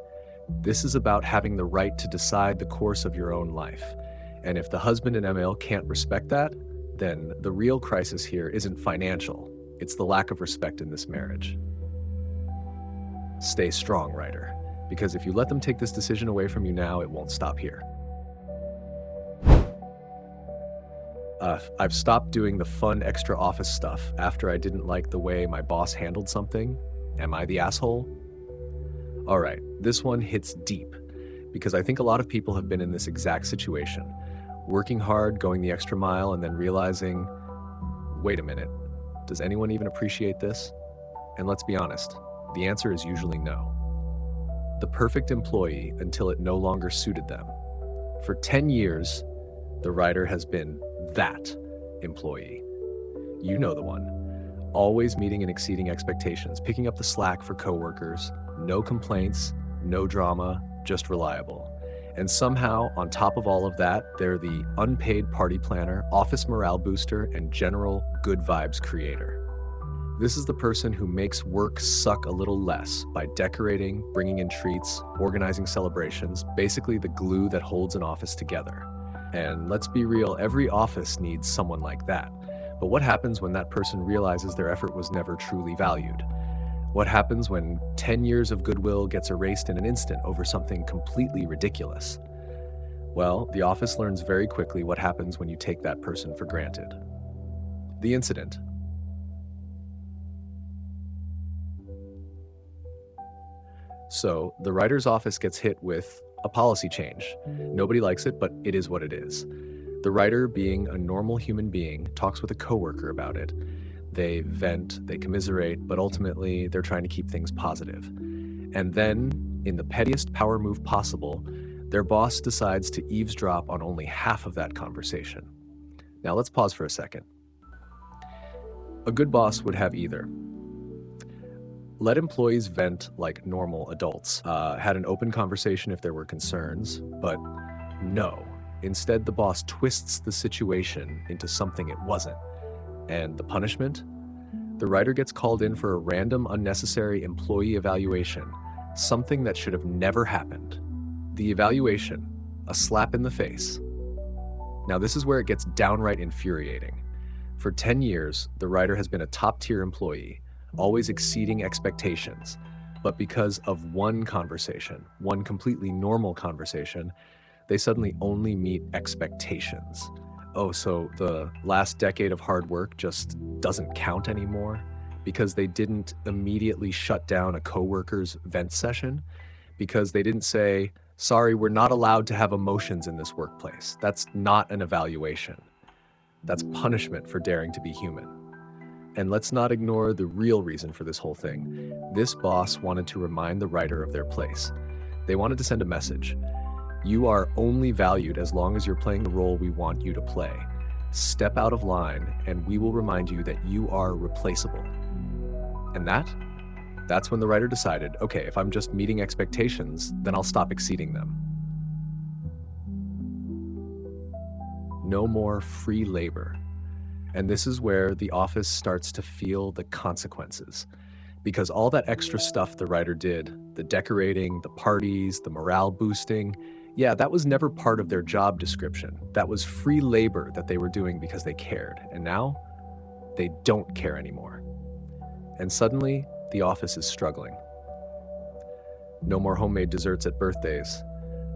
This is about having the right to decide the course of your own life. And if the husband and ML can't respect that, then the real crisis here isn't financial. It's the lack of respect in this marriage. Stay strong, writer, because if you let them take this decision away from you now, it won't stop here. I've stopped doing the fun extra office stuff after I didn't like the way my boss handled something. Am I the asshole? All right, this one hits deep because I think a lot of people have been in this exact situation. Working hard, going the extra mile, and then realizing, wait a minute, does anyone even appreciate this? And let's be honest, the answer is usually no. The perfect employee until it no longer suited them. For 10 years, the writer has been that employee. You know the one. Always meeting and exceeding expectations, picking up the slack for coworkers, no complaints, no drama, just reliable. And somehow, on top of all of that, they're the unpaid party planner, office morale booster, and general good vibes creator. This is the person who makes work suck a little less by decorating, bringing in treats, organizing celebrations, basically the glue that holds an office together. And let's be real, every office needs someone like that. But what happens when that person realizes their effort was never truly valued? What happens when 10 years of goodwill gets erased in an instant over something completely ridiculous? Well, the office learns very quickly what happens when you take that person for granted. The incident. So, the writer's office gets hit with a policy change. Nobody likes it, but it is what it is. The writer, being a normal human being, talks with a coworker about it. They vent, they commiserate, but ultimately they're trying to keep things positive. And then, in the pettiest power move possible, their boss decides to eavesdrop on only half of that conversation. Now let's pause for a second. A good boss would have either let employees vent like normal adults, had an open conversation if there were concerns, but no. Instead, the boss twists the situation into something it wasn't. And the punishment? The writer gets called in for a random, unnecessary employee evaluation, something that should have never happened. The evaluation, a slap in the face. Now, this is where it gets downright infuriating. For 10 years, the writer has been a top-tier employee, always exceeding expectations. But because of one conversation, one completely normal conversation, they suddenly only meet expectations. Oh, so the last decade of hard work just doesn't count anymore? Because they didn't immediately shut down a coworker's vent session? Because they didn't say, sorry, we're not allowed to have emotions in this workplace. That's not an evaluation. That's punishment for daring to be human. And let's not ignore the real reason for this whole thing. This boss wanted to remind the writer of their place. They wanted to send a message. You are only valued as long as you're playing the role we want you to play. Step out of line, and we will remind you that you are replaceable. And that's when the writer decided, okay, if I'm just meeting expectations, then I'll stop exceeding them. No more free labor. And this is where the office starts to feel the consequences. Because all that extra stuff the writer did, the decorating, the parties, the morale boosting, yeah, that was never part of their job description. That was free labor that they were doing because they cared. And now, they don't care anymore. And suddenly, the office is struggling. No more homemade desserts at birthdays.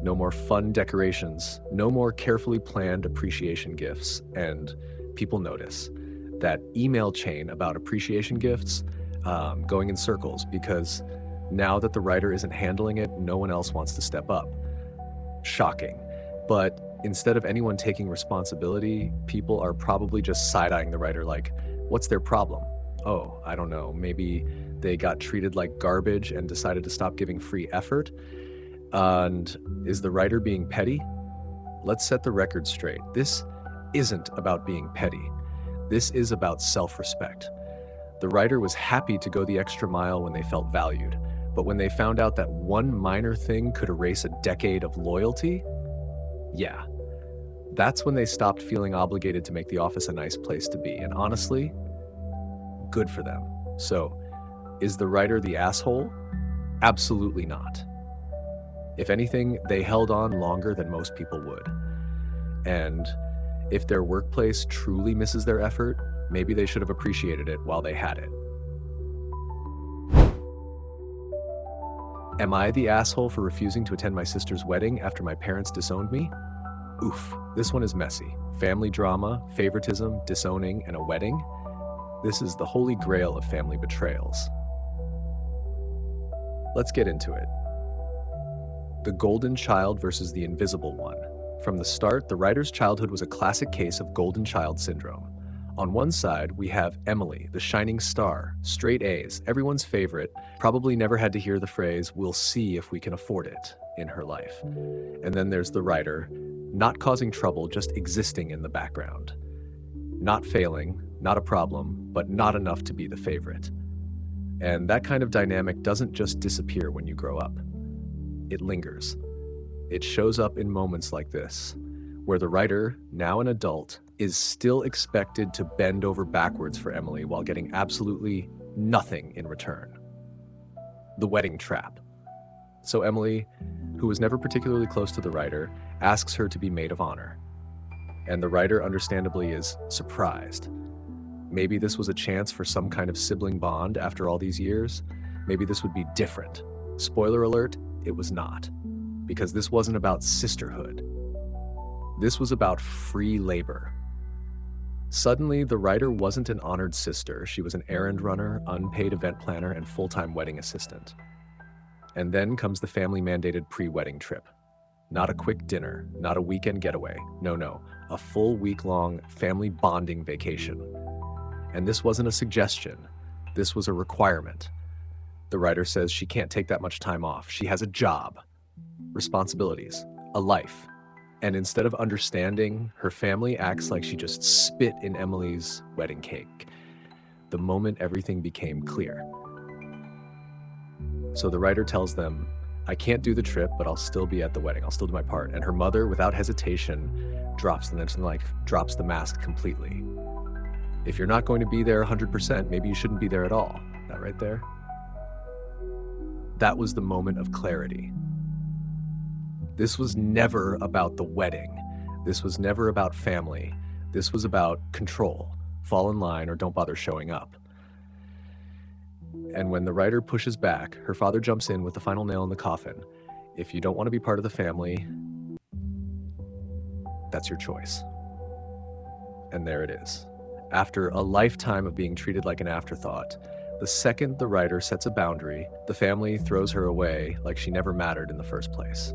No more fun decorations. No more carefully planned appreciation gifts. And people notice that email chain about appreciation gifts going in circles because now that the writer isn't handling it, no one else wants to step up. Shocking. But instead of anyone taking responsibility, people are probably just side-eyeing the writer like, what's their problem? Oh, I don't know. Maybe they got treated like garbage and decided to stop giving free effort. And is the writer being petty? Let's set the record straight. This isn't about being petty. This is about self-respect. The writer was happy to go the extra mile when they felt valued, but when they found out that one minor thing could erase a decade of loyalty, yeah, that's when they stopped feeling obligated to make the office a nice place to be. And honestly, good for them. So, is the writer the asshole? Absolutely not. If anything, they held on longer than most people would. And if their workplace truly misses their effort, maybe they should have appreciated it while they had it. Am I the asshole for refusing to attend my sister's wedding after my parents disowned me? Oof, this one is messy. Family drama, favoritism, disowning, and a wedding. This is the holy grail of family betrayals. Let's get into it. The golden child versus the invisible one. From the start, the writer's childhood was a classic case of golden child syndrome. On one side, we have Emily, the shining star, straight A's, everyone's favorite, probably never had to hear the phrase, "we'll see if we can afford it," in her life. And then there's the writer, not causing trouble, just existing in the background. Not failing, not a problem, but not enough to be the favorite. And that kind of dynamic doesn't just disappear when you grow up. It lingers. It shows up in moments like this, where the writer, now an adult, is still expected to bend over backwards for Emily while getting absolutely nothing in return. The wedding trap. So Emily, who was never particularly close to the writer, asks her to be maid of honor. And the writer understandably is surprised. Maybe this was a chance for some kind of sibling bond after all these years. Maybe this would be different. Spoiler alert, it was not. Because this wasn't about sisterhood. This was about free labor. Suddenly, the writer wasn't an honored sister. She was an errand runner, unpaid event planner, and full-time wedding assistant. And then comes the family-mandated pre-wedding trip. Not a quick dinner, not a weekend getaway. No, a full week-long family bonding vacation. And this wasn't a suggestion. This was a requirement. The writer says she can't take that much time off. She has a job, responsibilities, a life. And instead of understanding, her family acts like she just spit in Emily's wedding cake. The moment everything became clear. So the writer tells them, I can't do the trip, but I'll still be at the wedding. I'll still do my part. And her mother, without hesitation, drops the mask completely. If you're not going to be there 100%, maybe you shouldn't be there at all. That right there? That was the moment of clarity. This was never about the wedding. This was never about family. This was about control. Fall in line or don't bother showing up. And when the writer pushes back, her father jumps in with the final nail in the coffin. If you don't want to be part of the family, that's your choice. And there it is. After a lifetime of being treated like an afterthought, the second the writer sets a boundary, the family throws her away like she never mattered in the first place.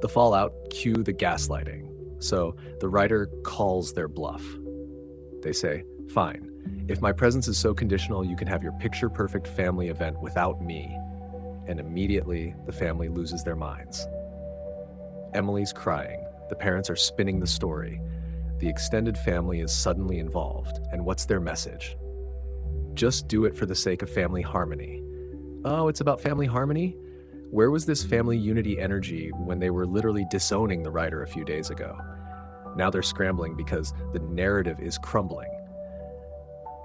The fallout, cue the gaslighting. So the writer calls their bluff. They say, fine, if my presence is so conditional, you can have your picture-perfect family event without me. And immediately, the family loses their minds. Emily's crying. The parents are spinning the story. The extended family is suddenly involved. And what's their message? Just do it for the sake of family harmony. Oh, it's about family harmony? Where was this family unity energy when they were literally disowning the writer a few days ago? Now they're scrambling because the narrative is crumbling.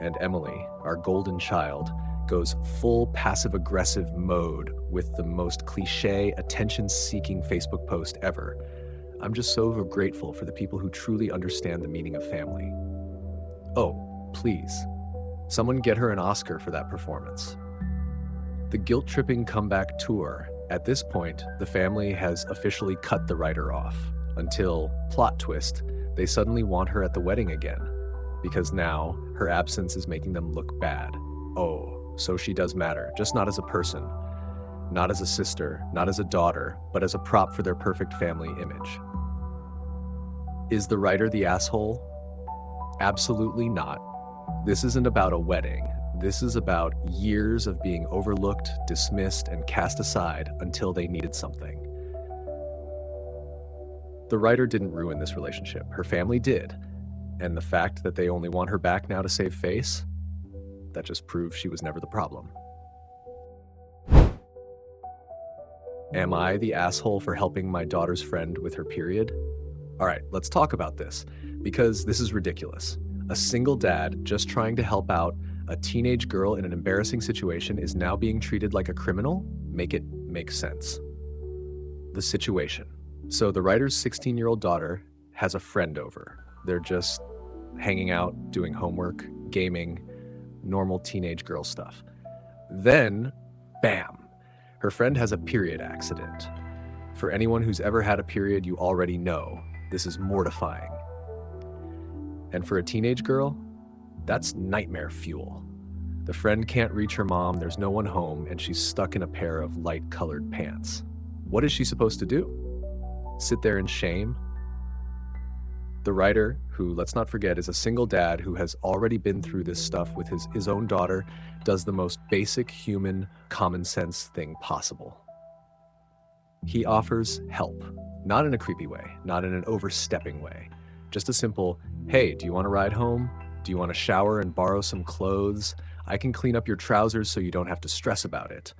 And Emily, our golden child, goes full passive-aggressive mode with the most cliché, attention-seeking Facebook post ever. I'm just so grateful for the people who truly understand the meaning of family. Oh, please, Someone get her an Oscar for that performance. The guilt-tripping comeback tour. At this point, the family has officially cut the writer off until, plot twist, they suddenly want her at the wedding again because now her absence is making them look bad. Oh, so she does matter, just not as a person, not as a sister, not as a daughter, but as a prop for their perfect family image. Is the writer the asshole? Absolutely not. This isn't about a wedding. This is about years of being overlooked, dismissed, and cast aside until they needed something. The writer didn't ruin this relationship. Her family did. And the fact that they only want her back now to save face, that just proves she was never the problem. Am I the asshole for helping my daughter's friend with her period? All right, let's talk about this, because this is ridiculous. A single dad just trying to help out a teenage girl in an embarrassing situation is now being treated like a criminal? Make it make sense. The situation. So the writer's 16-year-old daughter has a friend over. They're just hanging out, doing homework, gaming, normal teenage girl stuff. Then, bam, her friend has a period accident. For anyone who's ever had a period, you already know this is mortifying. And for a teenage girl, that's nightmare fuel. The friend can't reach her mom, there's no one home, and she's stuck in a pair of light-colored pants. What is she supposed to do? Sit there in shame? The writer, who, let's not forget, is a single dad who has already been through this stuff with his own daughter, does the most basic human common sense thing possible. He offers help, not in a creepy way, not in an overstepping way. Just a simple, hey, do you want to ride home? Do you want to shower and borrow some clothes? I can clean up your trousers so you don't have to stress about it.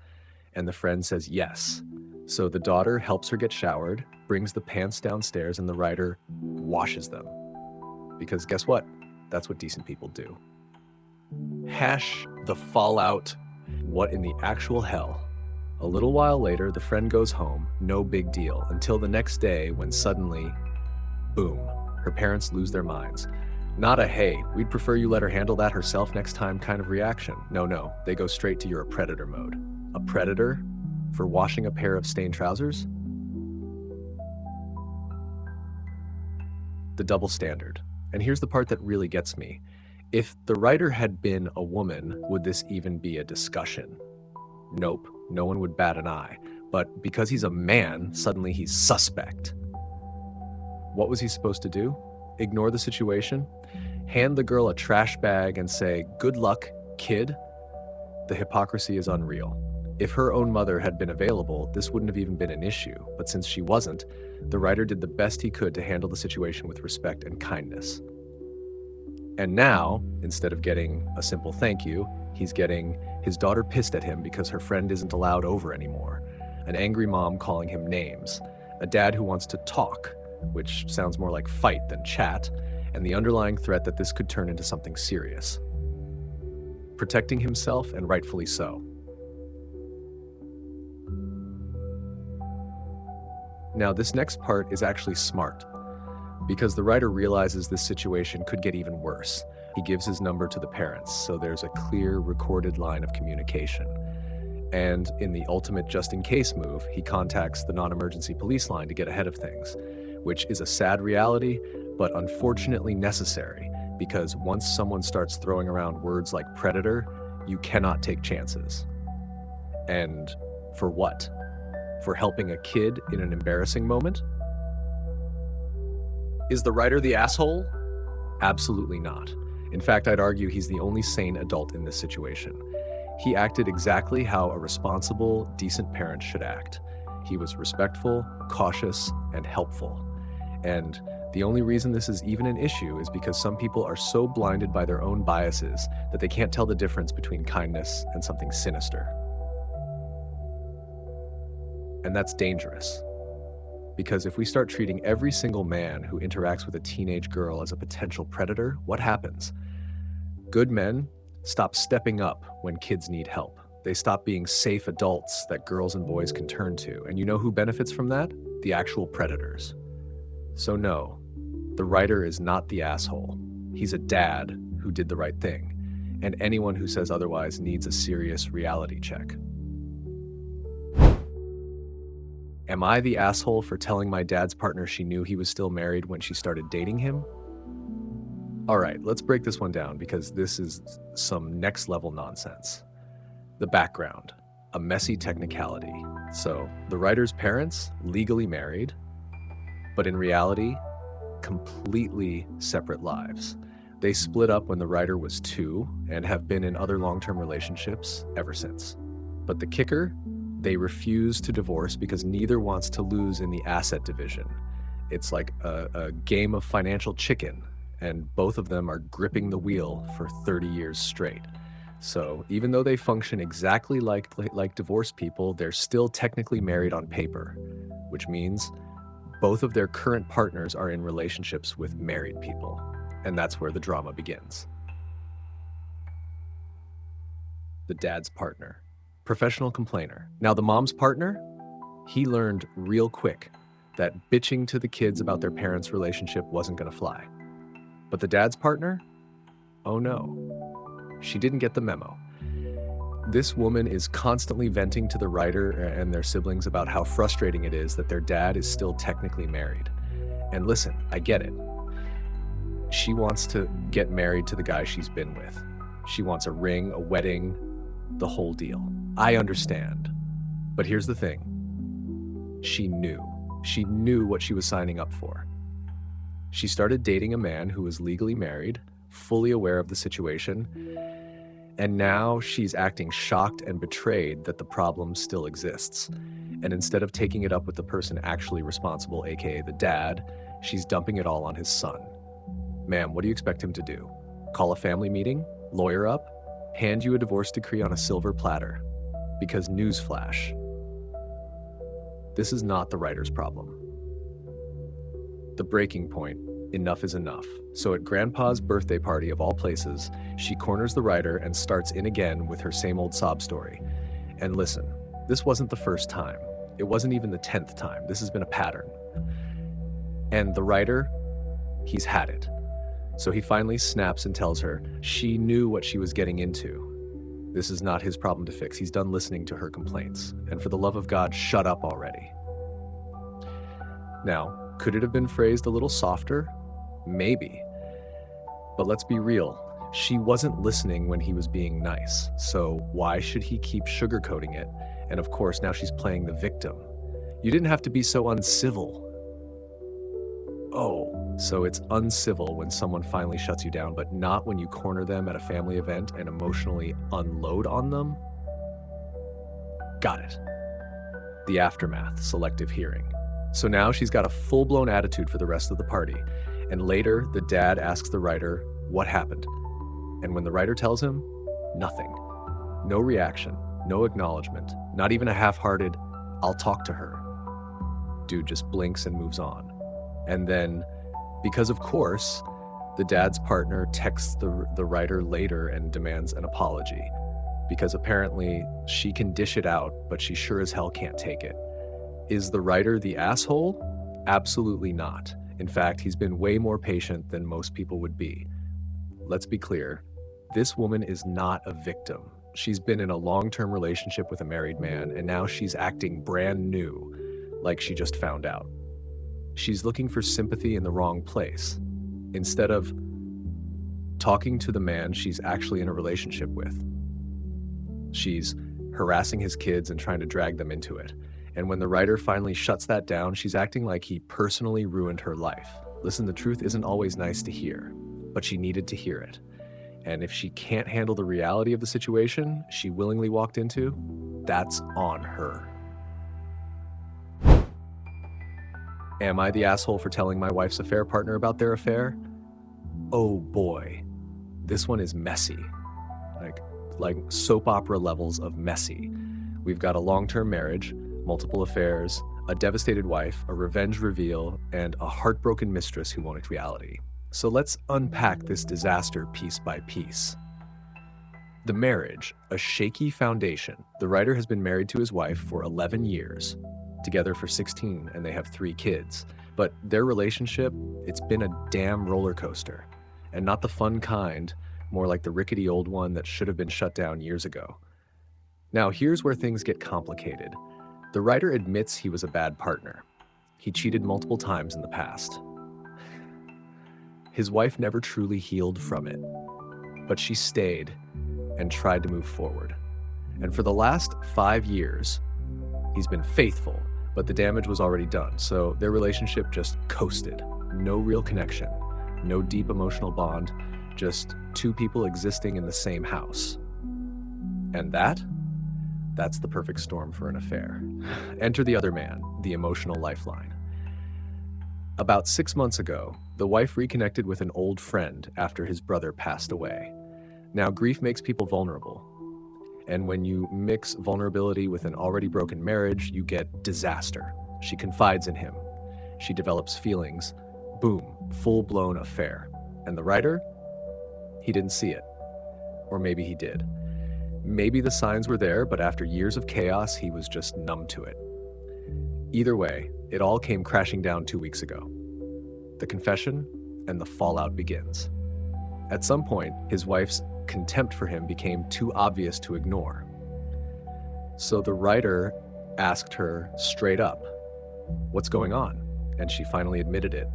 And the friend says yes. So the daughter helps her get showered, brings the pants downstairs, and the writer washes them. Because guess what? That's what decent people do. Hash the fallout. What in the actual hell? A little while later, the friend goes home, no big deal, until the next day when suddenly, boom, her parents lose their minds. Not a, hey, we'd prefer you let her handle that herself next time kind of reaction. No, they go straight to you're a predator mode. A predator for washing a pair of stained trousers? The double standard. And here's the part that really gets me. If the writer had been a woman, would this even be a discussion? Nope, no one would bat an eye. But because he's a man, suddenly he's suspect. What was he supposed to do? Ignore the situation? Hand the girl a trash bag and say, good luck, kid? The hypocrisy is unreal. If her own mother had been available, this wouldn't have even been an issue. But since she wasn't, the writer did the best he could to handle the situation with respect and kindness. And now, instead of getting a simple thank you, he's getting his daughter pissed at him because her friend isn't allowed over anymore, an angry mom calling him names, a dad who wants to talk, which sounds more like fight than chat, and the underlying threat that this could turn into something serious. Protecting himself, and rightfully so. Now, this next part is actually smart, because the writer realizes this situation could get even worse. He gives his number to the parents, so there's a clear, recorded line of communication. And in the ultimate just-in-case move, he contacts the non-emergency police line to get ahead of things, which is a sad reality, but unfortunately necessary, because once someone starts throwing around words like predator, you cannot take chances. And for what? For helping a kid in an embarrassing moment? Is the writer the asshole? Absolutely not. In fact, I'd argue he's the only sane adult in this situation. He acted exactly how a responsible, decent parent should act. He was respectful, cautious, and helpful. And the only reason this is even an issue is because some people are so blinded by their own biases that they can't tell the difference between kindness and something sinister. And that's dangerous. Because if we start treating every single man who interacts with a teenage girl as a potential predator, what happens? Good men stop stepping up when kids need help. They stop being safe adults that girls and boys can turn to. And you know who benefits from that? The actual predators. So no, the writer is not the asshole. He's a dad who did the right thing. and anyone who says otherwise needs a serious reality check. Am I the asshole for telling my dad's partner she knew he was still married when she started dating him? All right, let's break this one down because this is some next level nonsense. The background, a messy technicality. So, the writer's parents, legally married, but in reality, completely separate lives. They split up when the writer was 2 and have been in other long-term relationships ever since. But the kicker, they refuse to divorce because neither wants to lose in the asset division. It's like a game of financial chicken, and both of them are gripping the wheel for 30 years straight. So even though they function exactly like divorced people, they're still technically married on paper, which means both of their current partners are in relationships with married people. And that's where the drama begins. The dad's partner, professional complainer. Now the mom's partner, he learned real quick that bitching to the kids about their parents' relationship wasn't gonna fly. But the dad's partner? Oh no, she didn't get the memo. This woman is constantly venting to the writer and their siblings about how frustrating it is that their dad is still technically married. And listen, I get it. She wants to get married to the guy she's been with. She wants a ring, a wedding, the whole deal. I understand. But here's the thing. She knew. She knew what she was signing up for. She started dating a man who was legally married, fully aware of the situation, and now she's acting shocked and betrayed that the problem still exists. And instead of taking it up with the person actually responsible, aka the dad, she's dumping it all on his son. Ma'am, what do you expect him to do? Call a family meeting? Lawyer up? Hand you a divorce decree on a silver platter? Because newsflash, this is not the writer's problem. The breaking point, enough is enough. So at Grandpa's birthday party of all places, she corners the writer and starts in again with her same old sob story. And listen, this wasn't the first time. It wasn't even the 10th time. This has been a pattern. And the writer, he's had it. So he finally snaps and tells her she knew what she was getting into. This is not his problem to fix. He's done listening to her complaints. And for the love of God, shut up already. Now, could it have been phrased a little softer? Maybe. But let's be real. She wasn't listening when he was being nice. So why should he keep sugarcoating it? And of course, now she's playing the victim. You didn't have to be so uncivil. Oh, so it's uncivil when someone finally shuts you down, but not when you corner them at a family event and emotionally unload on them? Got it. The aftermath, selective hearing. So now she's got a full-blown attitude for the rest of the party. And later, the dad asks the writer what happened. And when the writer tells him, nothing. No reaction, no acknowledgement, not even a half-hearted, I'll talk to her. Dude just blinks and moves on. And then, because of course, the dad's partner texts the writer later and demands an apology. Because apparently she can dish it out, but she sure as hell can't take it. Is the writer the asshole? Absolutely not. In fact, he's been way more patient than most people would be. Let's be clear, this woman is not a victim. She's been in a long-term relationship with a married man, and now she's acting brand new, like she just found out. She's looking for sympathy in the wrong place. Instead of talking to the man she's actually in a relationship with, she's harassing his kids and trying to drag them into it. And when the writer finally shuts that down, she's acting like he personally ruined her life. Listen, the truth isn't always nice to hear, but she needed to hear it. And if she can't handle the reality of the situation she willingly walked into, that's on her. Am I the asshole for telling my wife's affair partner about their affair? Oh boy, this one is messy. Like soap opera levels of messy. We've got a long-term marriage, multiple affairs, a devastated wife, a revenge reveal, and a heartbroken mistress who won't accept reality. So let's unpack this disaster piece by piece. The marriage, a shaky foundation. The writer has been married to his wife for 11 years, together for 16, and they have 3 kids. But their relationship, it's been a damn roller coaster. And not the fun kind more like the rickety old one that should have been shut down years ago. Now, here's where things get complicated. The writer admits he was a bad partner. He cheated multiple times in the past. His wife never truly healed from it, but she stayed and tried to move forward. And for the last 5 years, he's been faithful, but the damage was already done. So their relationship just coasted. No real connection, no deep emotional bond, just two people existing in the same house. And that's the perfect storm for an affair. Enter the other man, the emotional lifeline. About 6 months ago, the wife reconnected with an old friend after his brother passed away. Now, grief makes people vulnerable. And when you mix vulnerability with an already broken marriage, you get disaster. She confides in him. She develops feelings. Boom, full-blown affair. And the writer? He didn't see it. Or maybe he did. Maybe the signs were there, but after years of chaos, he was just numb to it. Either way, it all came crashing down 2 weeks ago. The confession and the fallout begins. At some point, his wife's contempt for him became too obvious to ignore. So the writer asked her straight up, "What's going on?" And she finally admitted it.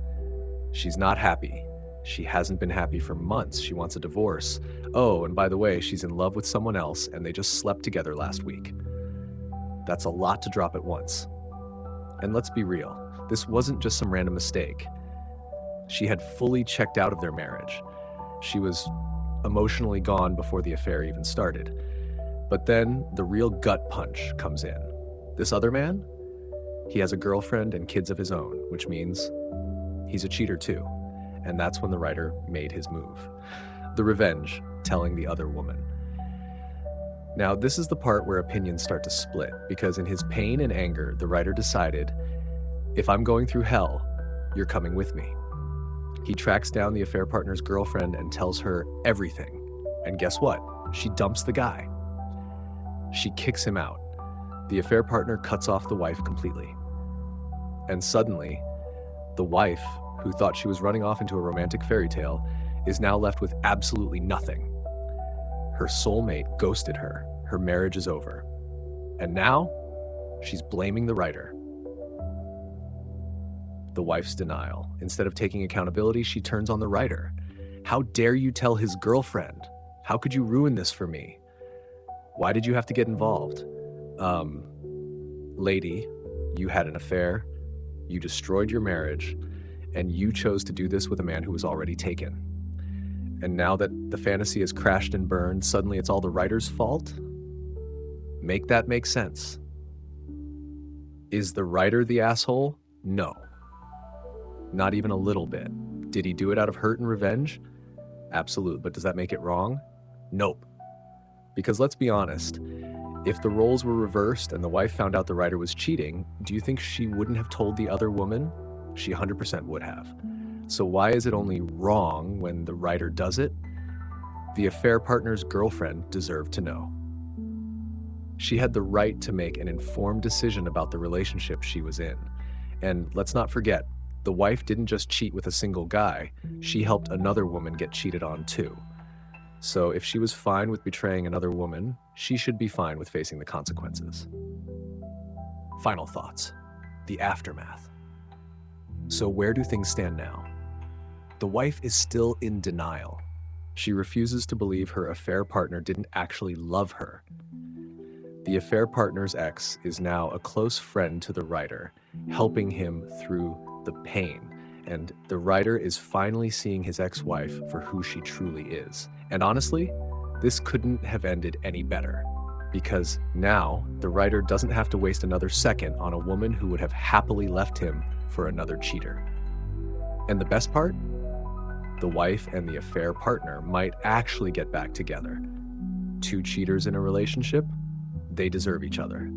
She's not happy. She hasn't been happy for months. She wants a divorce. Oh, and by the way, she's in love with someone else and they just slept together last week. That's a lot to drop at once. And let's be real, this wasn't just some random mistake. She had fully checked out of their marriage. She was emotionally gone before the affair even started. But then the real gut punch comes in. This other man, he has a girlfriend and kids of his own, which means he's a cheater too. And that's when the writer made his move. The revenge, telling the other woman. Now, this is the part where opinions start to split, because in his pain and anger, the writer decided, if I'm going through hell, you're coming with me. He tracks down the affair partner's girlfriend and tells her everything. And guess what? She dumps the guy. She kicks him out. The affair partner cuts off the wife completely. And suddenly, the wife, who thought she was running off into a romantic fairy tale, is now left with absolutely nothing. Her soulmate ghosted her. Her marriage is over. And now, she's blaming the writer. The wife's denial. Instead of taking accountability, she turns on the writer. How dare you tell his girlfriend? How could you ruin this for me? Why did you have to get involved? Lady, you had an affair, you destroyed your marriage, and you chose to do this with a man who was already taken. And now that the fantasy has crashed and burned, suddenly it's all the writer's fault? Make that make sense. Is the writer the asshole? No. Not even a little bit. Did he do it out of hurt and revenge? Absolute. But does that make it wrong? Nope. Because let's be honest, if the roles were reversed and the wife found out the writer was cheating, do you think she wouldn't have told the other woman? She 100% would have. So why is it only wrong when the writer does it? The affair partner's girlfriend deserved to know. She had the right to make an informed decision about the relationship she was in. And let's not forget, the wife didn't just cheat with a single guy, she helped another woman get cheated on too. So if she was fine with betraying another woman, she should be fine with facing the consequences. Final thoughts. The aftermath. So where do things stand now? The wife is still in denial. She refuses to believe her affair partner didn't actually love her. The affair partner's ex is now a close friend to the writer, helping him through the pain. And the writer is finally seeing his ex-wife for who she truly is. And honestly, this couldn't have ended any better. Because now, the writer doesn't have to waste another second on a woman who would have happily left him for another cheater. And the best part? The wife and the affair partner might actually get back together. Two cheaters in a relationship, they deserve each other.